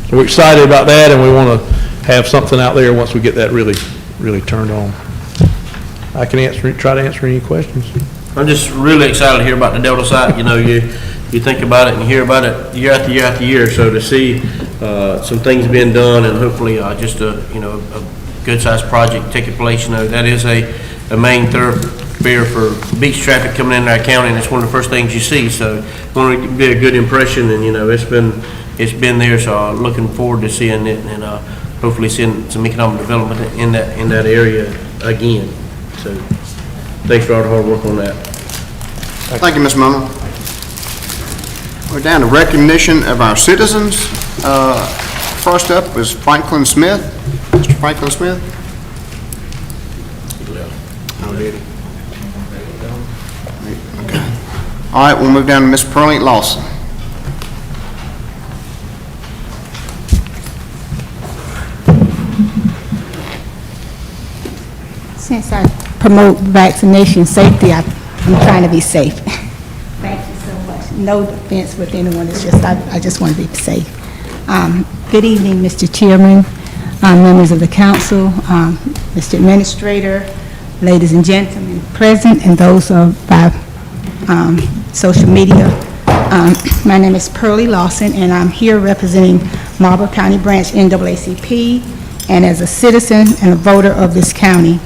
So we're excited about that, and we want to have something out there once we get that really, really turned on. I can try to answer any questions. I'm just really excited to hear about the Delta site. You think about it and you hear about it year after year after year. So to see some things being done and hopefully just a good-sized project taking place, that is a main thoroughfare for beach traffic coming into our county, and it's one of the first things you see. So it's going to be a good impression, and it's been there. So I'm looking forward to seeing it and hopefully seeing some economic development in that area again. So thanks for all the hard work on that. Thank you, Ms. Mummel. We're down to recognition of our citizens. First up is Franklin Smith. Mr. Franklin Smith. Okay. All right, we'll move down to Ms. Pearlie Lawson. Since I promote vaccination safety, I'm trying to be safe. Thank you so much. No offense with anyone, it's just, I just want to be safe. Good evening, Mr. Chairman, members of the council, Mr. Administrator, ladies and gentlemen present, and those by social media. My name is Pearlie Lawson, and I'm here representing Marlboro County Branch NAACP, and as a citizen and a voter of this county.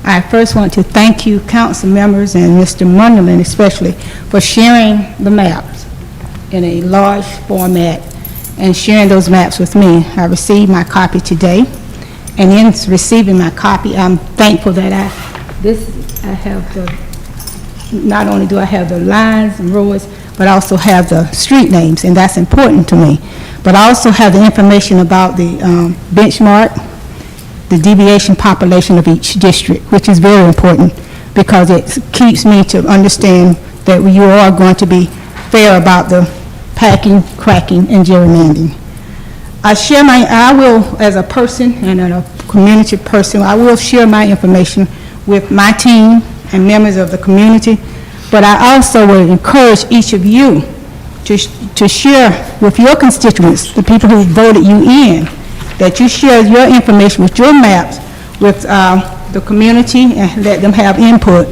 I first want to thank you, council members, and Mr. Munderland especially, for sharing the maps in a large format and sharing those maps with me. I received my copy today, and in receiving my copy, I'm thankful that not only do I have the lines and roads, but I also have the street names, and that's important to me. But I also have the information about the benchmark, the deviation population of each district, which is very important because it keeps me to understand that you are going to be fair about the packing, cracking, and gerrymandering. I will, as a person and a community person, I will share my information with my team and members of the community, but I also will encourage each of you to share with your constituents, the people who voted you in, that you share your information with your maps with the community and let them have input.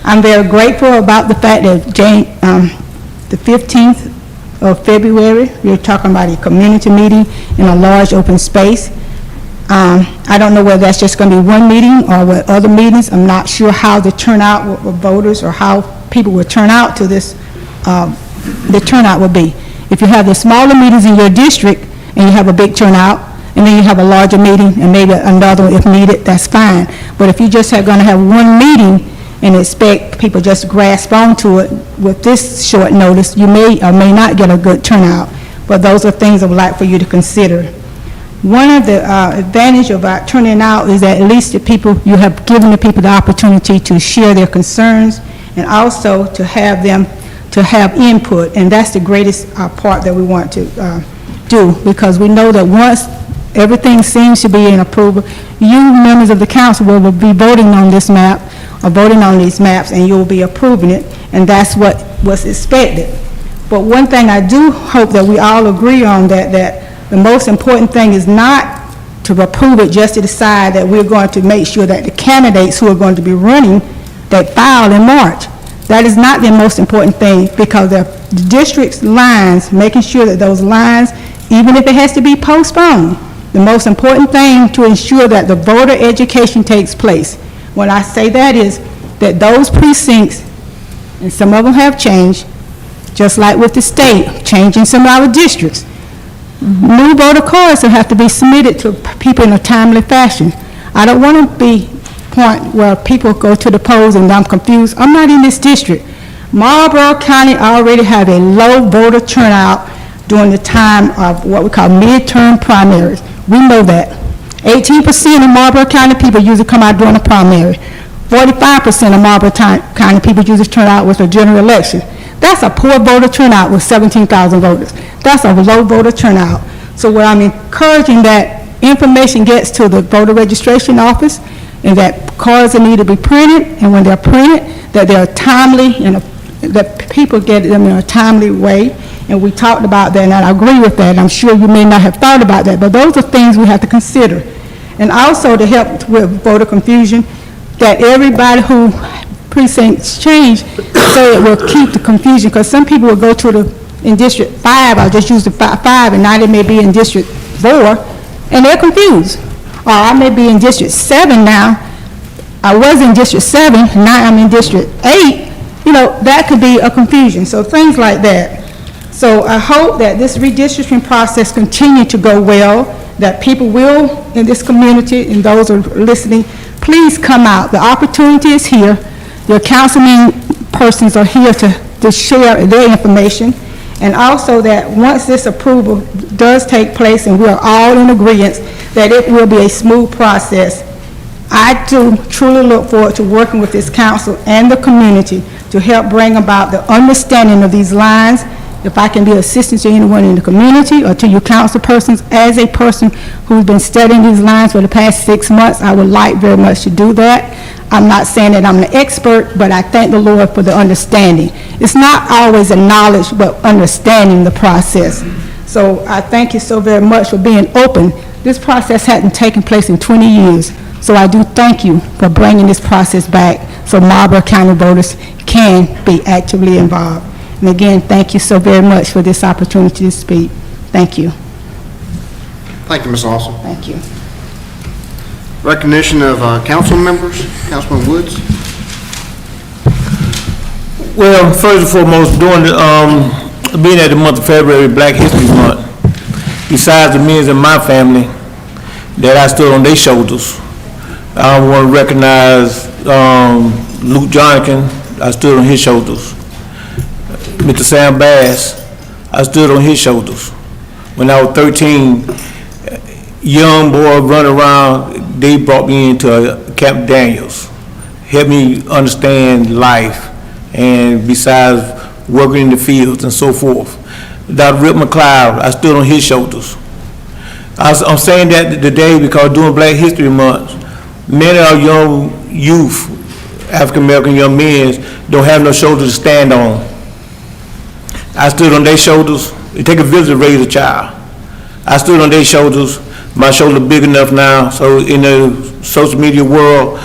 I'm very grateful about the fact that the 15th of February, we're talking about a community meeting in a large open space. I don't know whether that's just going to be one meeting or what other meetings. I'm not sure how the turnout with voters or how people will turn out to this, the turnout will be. If you have the smaller meetings in your district and you have a big turnout, and then you have a larger meeting and maybe another if needed, that's fine. But if you just are going to have one meeting and expect people just to grasp onto it with this short notice, you may or may not get a good turnout. But those are things I would like for you to consider. One of the advantage about turning out is that at least you have given the people the opportunity to share their concerns and also to have them to have input, and that's the greatest part that we want to do, because we know that once everything seems to be in approval, you members of the council will be voting on this map or voting on these maps, and you'll be approving it, and that's what was expected. But one thing I do hope that we all agree on, that the most important thing is not to approve it just to decide that we're going to make sure that the candidates who are going to be running that file in March, That is not the most important thing, because the district's lines, making sure that those lines, even if it has to be postponed, the most important thing to ensure that the voter education takes place. When I say that is that those precincts, and some of them have changed, just like with the state, changing some of our districts. New voter cards will have to be submitted to people in a timely fashion. I don't want to be point where people go to the polls and I'm confused. I'm not in this district. Marlboro County already have a low voter turnout during the time of what we call midterm primaries. We know that. 18% of Marlboro County people usually come out during a primary. 45% of Marlboro County people usually turn out with a general election. That's a poor voter turnout with 17,000 voters. That's a low voter turnout. So what I'm encouraging that information gets to the voter registration office, and that cards that need to be printed, and when they're printed, that they're timely, and that people get them in a timely way. And we talked about that, and I agree with that. I'm sure you may not have thought about that, but those are things we have to consider. And also to help with voter confusion, that everybody who precincts change, so it will keep the confusion, because some people will go to in District 5, I'll just use the 5, and now they may be in District 4, and they're confused. Or I may be in District 7 now. I was in District 7, now I'm in District 8. You know, that could be a confusion. So things like that. So I hope that this redistricting process continue to go well, that people will, in this community, and those who are listening, please come out. The opportunity is here. Your councilman persons are here to share their information. And also that once this approval does take place, and we are all in agreement, that it will be a smooth process. I do truly look forward to working with this council and the community to help bring about the understanding of these lines. If I can be assistance to anyone in the community or to you council persons, as a person who's been studying these lines for the past 6 months, I would like very much to do that. I'm not saying that I'm an expert, but I thank the Lord for the understanding. It's not always a knowledge, but understanding the process. So I thank you so very much for being open. This process hadn't taken place in 20 years, so I do thank you for bringing this process back so Marlboro County voters can be actively involved. And again, thank you so very much for this opportunity to speak. Thank you. Thank you, Ms. Lawson. Thank you. Recognition of council members. Councilman Woods. Well, first and foremost, during the, being at the month of February, Black History Month, besides the men in my family that I stood on their shoulders, I want to recognize Luke Jonathan. I stood on his shoulders. Mr. Sam Bass, I stood on his shoulders. When I was 13, young boy running around, they brought me into Camp Daniels, helped me understand life, and besides working in the fields and so forth. Dr. Rip McLeod, I stood on his shoulders. I'm saying that today because during Black History Month, many of our young youth, African-American young men, don't have no shoulders to stand on. I stood on their shoulders. It take a village to raise a child. I stood on their shoulders. My shoulder big enough now, so in the social media world,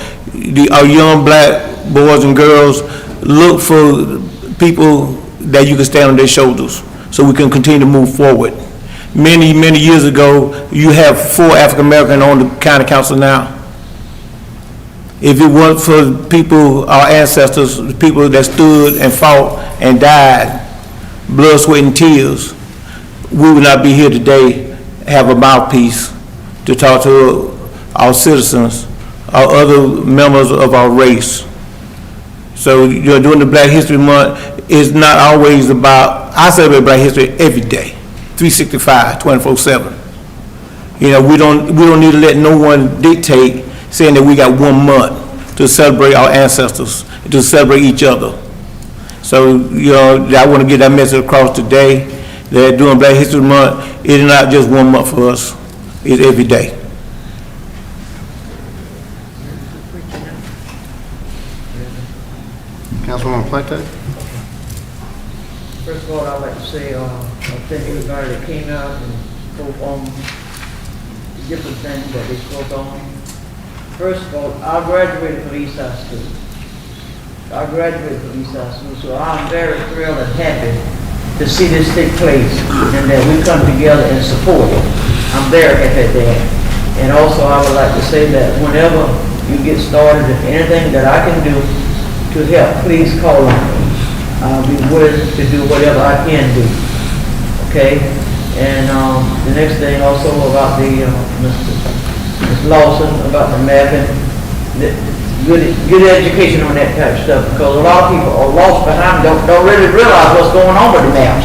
our young black boys and girls look for people that you can stand on their shoulders so we can continue to move forward. Many, many years ago, you have 4 African-American on the county council now. If it weren't for people, our ancestors, people that stood and fought and died, blood, sweat, and tears, we would not be here today, have a mouthpiece to talk to our citizens, our other members of our race. So, you know, during the Black History Month, it's not always about, I celebrate Black History every day, 365, 24/7. You know, we don't need to let no one dictate saying that we got 1 month to celebrate our ancestors, to celebrate each other. So, you know, I want to get that message across today, that during Black History Month, it is not just 1 month for us, it's every day. Councilwoman Plato. First of all, I'd like to say, I thank everybody that came out and spoke on the different things that they spoke on. First of all, I graduated from East Side School. I graduated from East High School, so I'm very thrilled and happy to see this take place and that we come together and support it. I'm very happy at that. And also, I would like to say that whenever you get started, if anything that I can do to help, please call on me. I'll be willing to do whatever I can do. Okay? And the next thing also about the, Ms. Lawson, about the mapping, good education on that type of stuff, because a lot of people are lost behind, don't really realize what's going on with the maps.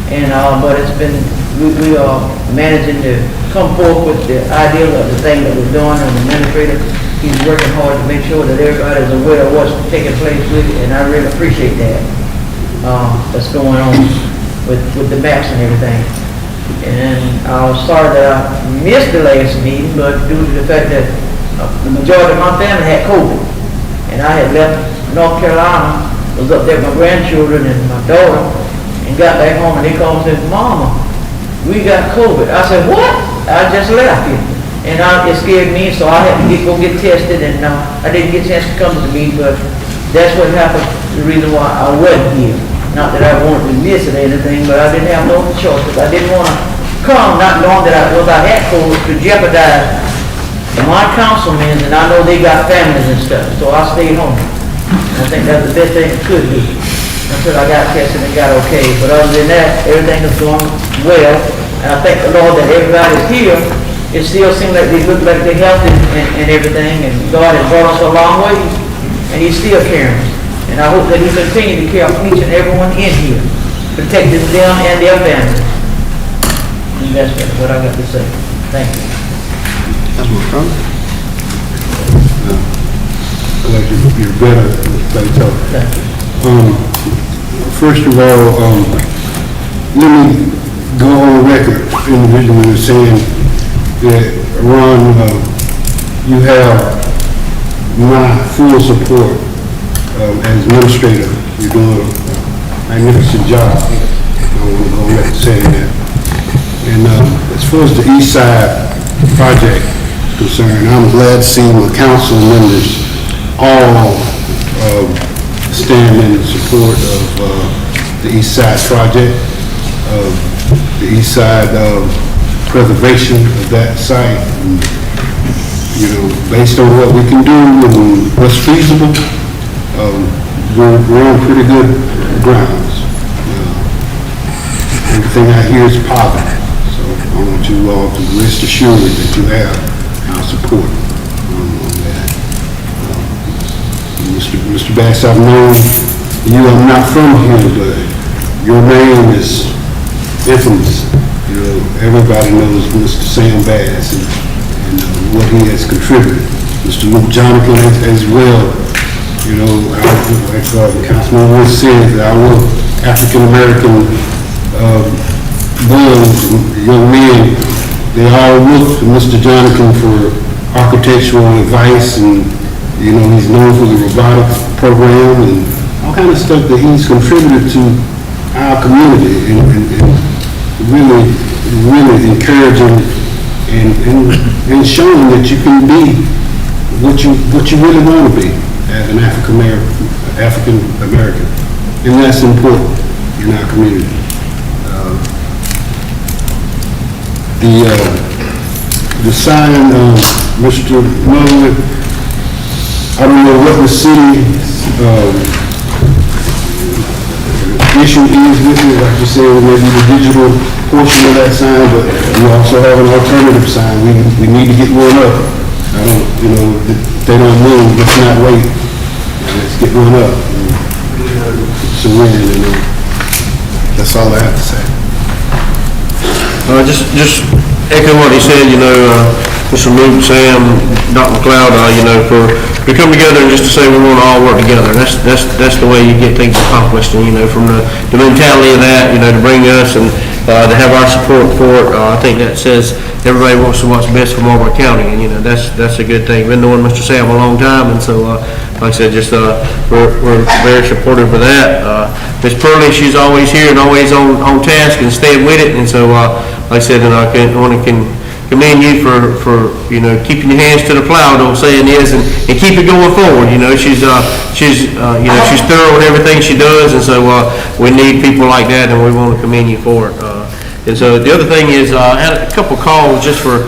And, but it's been, we are managing to come forth with the idea of the thing that we're doing, and the administrator, he's working hard to make sure that everybody's aware of what's taking place with it, and I really appreciate that, that's going on with the maps and everything. And I was sorry that I missed the last meeting, but due to the fact that the majority of my family had COVID, and I had left North Carolina, was up there with my grandchildren and my daughter, and got back home, and they called and said, "Mama, we got COVID." I said, "What?" I just left it, and it scared me, so I had to go get tested, and I didn't get a chance to come to the meeting, but that's what happened, the reason why I wasn't here. Not that I wanted to miss it or anything, but I didn't have no choice, because I didn't want to come, not knowing that I had COVID, to jeopardize my councilmen, and I know they got families and stuff, so I stayed home. And I think that's the best thing it could be, until I got tested and got okay. But other than that, everything is going well, and I thank the Lord that everybody's here. It still seems like they look like they're healthy and everything, and God has brought us a long way, and He's still caring us. And I hope that He continue to care for each and everyone in here, protecting them and their families. And that's what I got to say. Thank you. That's what's coming. I like you're better, Mr. Thank you. First of all, let me go on record individually as saying that, Ron, you have my full support as administrator. You're doing a magnificent job. I want to go on record saying that. And as far as the East Side project concerned, I'm glad to see my council members all stand in support of the East Side project, the East Side preservation of that site. And, you know, based on what we can do and what's feasible, we're on pretty good grounds. Everything I hear is positive. I want you all to rest assured that you have our support on that. Mr. Bass, I've known you, I'm not from here, but your name is infamous. You know, everybody knows Mr. Sam Bass and what he has contributed. Mr. Luke Jonathan as well. You know, like Councilman Wood said, our African-American boys, young men, they all look to Mr. Jonathan for architectural advice, and, you know, he's known for the robotics program and all kind of stuff that he's contributed to our community, and really encouraging and showing that you can be what you really want to be as an African American, and that's important in our community. The sign, Mr. Mullin, I don't know what the city issue is with it. Like you said, maybe the digital portion of that sign, but we also have an alternative sign. We need to get one up. I don't, you know, if they don't move, let's not wait. Let's get one up. It's a win, you know. That's all I have to say. Just echo what he said, you know, Mr. Luke, Sam, Dr. McLeod, you know, to come together and just to say we want to all work together. That's the way you get things accomplished, and, you know, from the mentality of that, you know, to bring us and to have our support for it, I think that says everybody wants to what's best for Marlboro County, and, you know, that's a good thing. Been knowing Mr. Sam a long time, and so, like I said, just we're very supportive of that. Ms. Pearlie, she's always here and always on task and staying with it, and so, like I said, and I want to commend you for, you know, keeping your hands to the plow, don't say it is, and keep it going forward, you know, she's thorough in everything she does, and so, we need people like that, and we want to commend you for it. And so the other thing is, I had a couple calls just for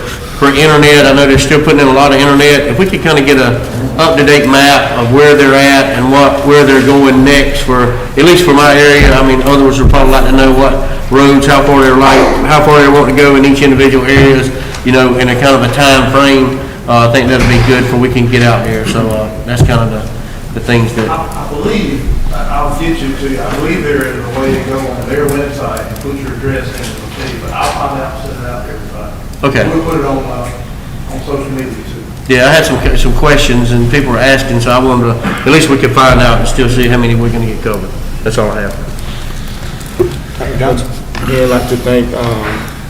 internet. I know they're still putting in a lot of internet. If we could kind of get a up-to-date map of where they're at and where they're going next for, at least for my area. I mean, others would probably like to know what roads, how far they're wanting to go in each individual areas, you know, in a kind of a time frame. I think that'd be good for we can get out there. So, that's kind of the things that. I believe, I'll get you to, I believe there is a way to go on their website and put your address in, but I'll find out and send it out to everybody. Okay. We'll put it on social media too. Yeah, I had some questions and people were asking, so I wanted to, at least we could find out and still see how many we're gonna get covered. That's all I have. Again, I'd like to thank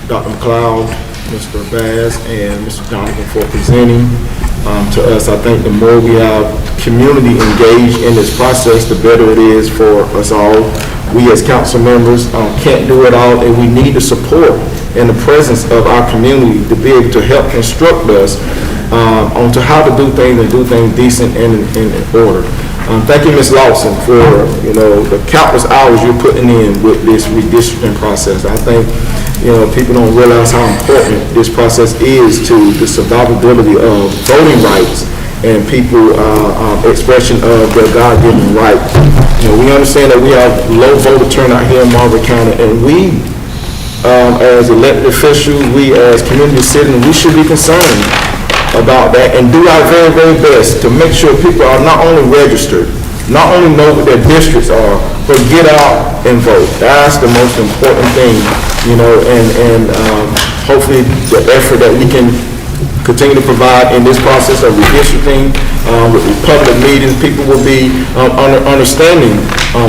Dr. McLeod, Mr. Bass, and Mr. Donovan for presenting to us. I think the more we have community engaged in this process, the better it is for us all. We as council members can't do it all, and we need the support and the presence of our community to be able to help instruct us on to how to do things and do things decent and in order. Thank you, Ms. Lawson, for, you know, the countless hours you're putting in with this redistricting process. I think, you know, people don't realize how important this process is to the survivability of voting rights and people expression of their God-given right. You know, we understand that we have low voter turnout here in Marlboro County, and we, as elected officials, we as community citizens, we should be concerned about that and do our very, very best to make sure people are not only registered, not only know what their districts are, but get out and vote. That's the most important thing, you know, and hopefully the effort that we can continue to provide in this process of redistricting, with public meetings, people will be understanding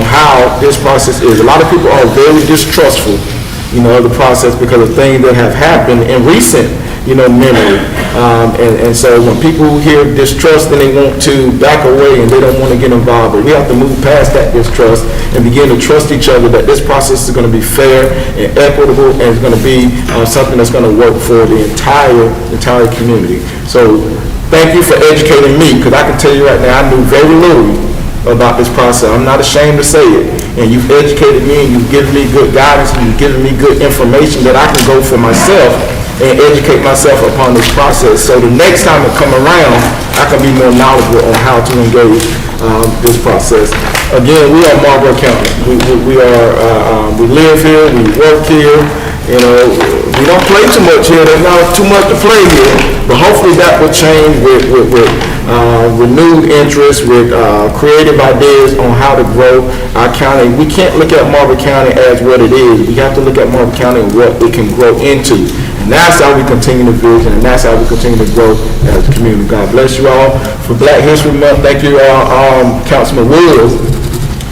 how this process is. A lot of people are very distrustful, you know, of the process because of things that have happened in recent, you know, memory. And so when people hear distrust, then they want to back away and they don't want to get involved. But we have to move past that distrust and begin to trust each other that this process is going to be fair and equitable and it's going to be something that's going to work for the entire community. So thank you for educating me, because I can tell you right now, I knew very little about this process. I'm not ashamed to say it. And you've educated me and you've given me good guidance and you've given me good information that I can go for myself and educate myself upon this process. So the next time it come around, I can be more knowledgeable on how to engage this process. Again, we are Marlboro County. We live here, we work here. You know, we don't play too much here. There's not too much to play here. But hopefully that will change with renewed interest, with creative ideas on how to grow our county. We can't look at Marlboro County as what it is. We have to look at Marlboro County and what it can grow into. And that's how we continue to vision, and that's how we continue to grow as a community. God bless you all. For Black History Month, thank you, Councilman Woods,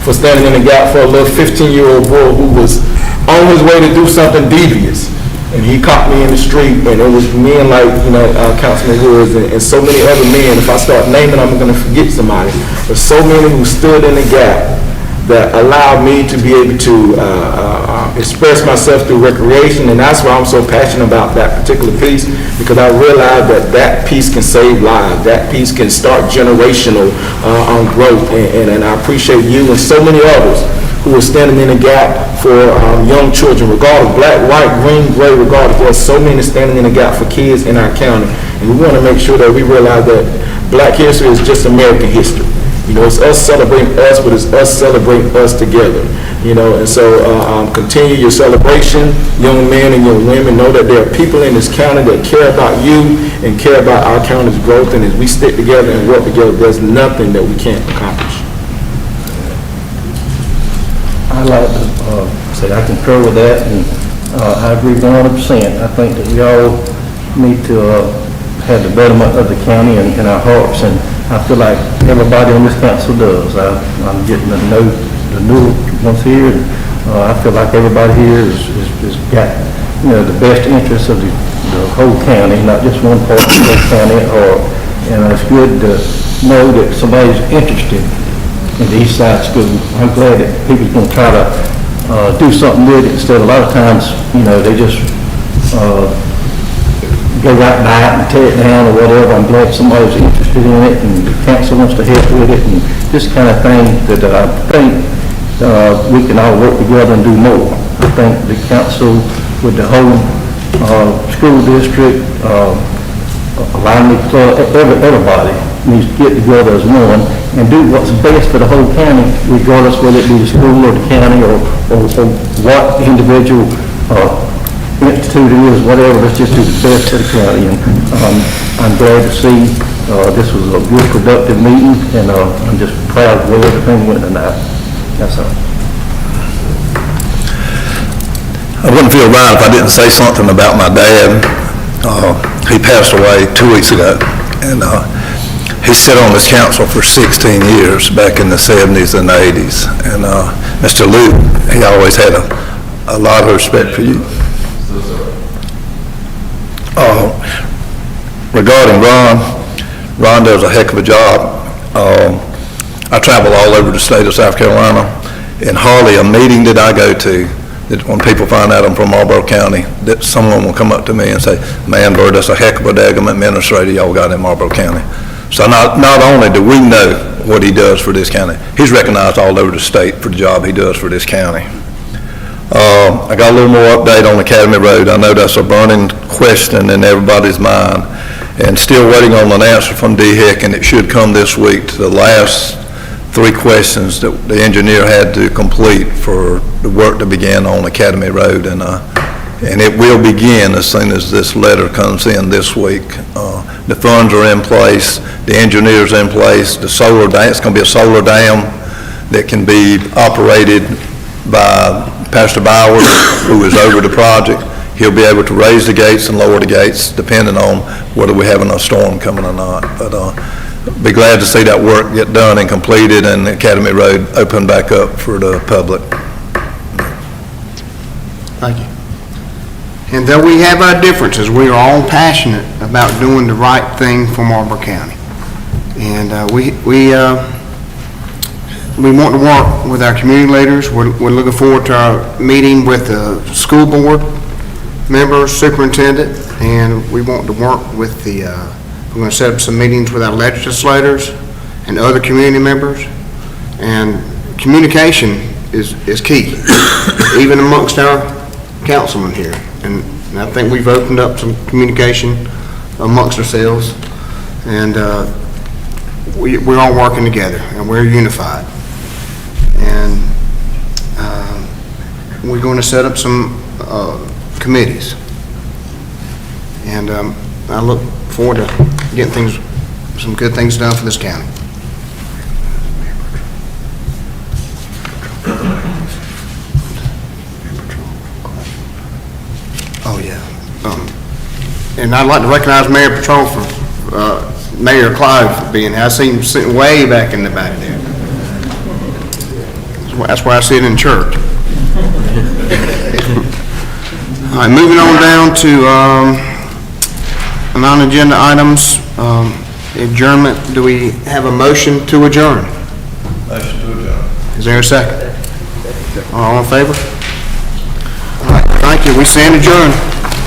for standing in the gap for a little 15-year-old boy who was on his way to do something devious. And he caught me in the street, and it was men like, you know, Councilman Woods and so many other men. If I start naming, I'm going to forget somebody. But so many who stood in the gap that allowed me to be able to express myself through recreation, and that's why I'm so passionate about that particular piece, because I realize that piece can save lives, that piece can start generational growth, and I appreciate you and so many others who are standing in the gap for young children, regardless, black, white, green, gray, regardless. There's so many standing in the gap for kids in our county, and we want to make sure that we realize that Black history is just American history. You know, it's us celebrating us, but it's us celebrating us together. You know, and so continue your celebration, young men and young women. Know that there are people in this county that care about you and care about our county's growth. And as we stick together and work together, there's nothing that we can't accomplish. I'd like to say I concur with that, and I agree 100%. I think that we all need to have the betterment of the county in our hearts, and I feel like everybody on this council does. I'm getting to know the new ones here, and I feel like everybody here is got, you know, the best interests of the whole county, not just one part of the whole county. And it's good to know that somebody's interested in the East Side School. I'm glad that people's going to try to do something with it instead of a lot of times, you know, they just go right by it and tear it down or whatever. I'm glad somebody's interested in it and the council wants to help with it and this kind of thing that I think we can all work together and do more. I think the council with the whole school district, Limey Club, everybody needs to get together as one and do what's best for the whole county, regardless whether it be the school or the county or what individual institute it is, whatever. Let's just do the best for the county. And I'm glad to see this was a good, productive meeting, and I'm just proud of where everything went tonight. That's all. I wouldn't feel right if I didn't say something about my dad. He passed away 2 weeks ago, and he sat on this council for 16 years back in the 70s and 80s. And Mr. Luke, he always had a lot of respect for you. Regarding Ron does a heck of a job. I travel all over the state of South Carolina, and hardly a meeting that I go to, that when people find out I'm from Marlboro County, that someone will come up to me and say, man, Bert, that's a heck of a daggum administrator y'all got in Marlboro County. So not only do we know what he does for this county, he's recognized all over the state for the job he does for this county. I got a little more update on Academy Road. I know that's a burning question in everybody's mind, and still waiting on an answer from DHEC, and it should come this week to the last 3 questions that the engineer had to complete for the work to begin on Academy Road, and it will begin as soon as this letter comes in this week. The funds are in place, the engineer's in place, the solar dam, it's going to be a solar dam that can be operated by Pastor Bowers, who is over the project. He'll be able to raise the gates and lower the gates depending on whether we're having a storm coming or not. But be glad to see that work get done and completed and Academy Road open back up for the public. Thank you. And though we have our differences, we are all passionate about doing the right thing for Marlboro County. And we want to work with our community leaders. We're looking forward to our meeting with the school board members, superintendent, and we want to work with we're going to set up some meetings with our legislators and other community members. And communication is key, even amongst our councilmen here. And I think we've opened up some communication amongst ourselves, and we're all working together, and we're unified. And we're going to set up some committees. And I look forward to getting some good things done for this county. Oh, yeah. And I'd like to recognize Mayor Patrol for Mayor Clive for being here. I see him sitting way back in the back there. That's where I sit in church. All right, moving on down to non-agenda items. Adjournment. Do we have a motion to adjourn? Motion to adjourn. Is there a second? All in favor? All right, thank you. We stand adjourned.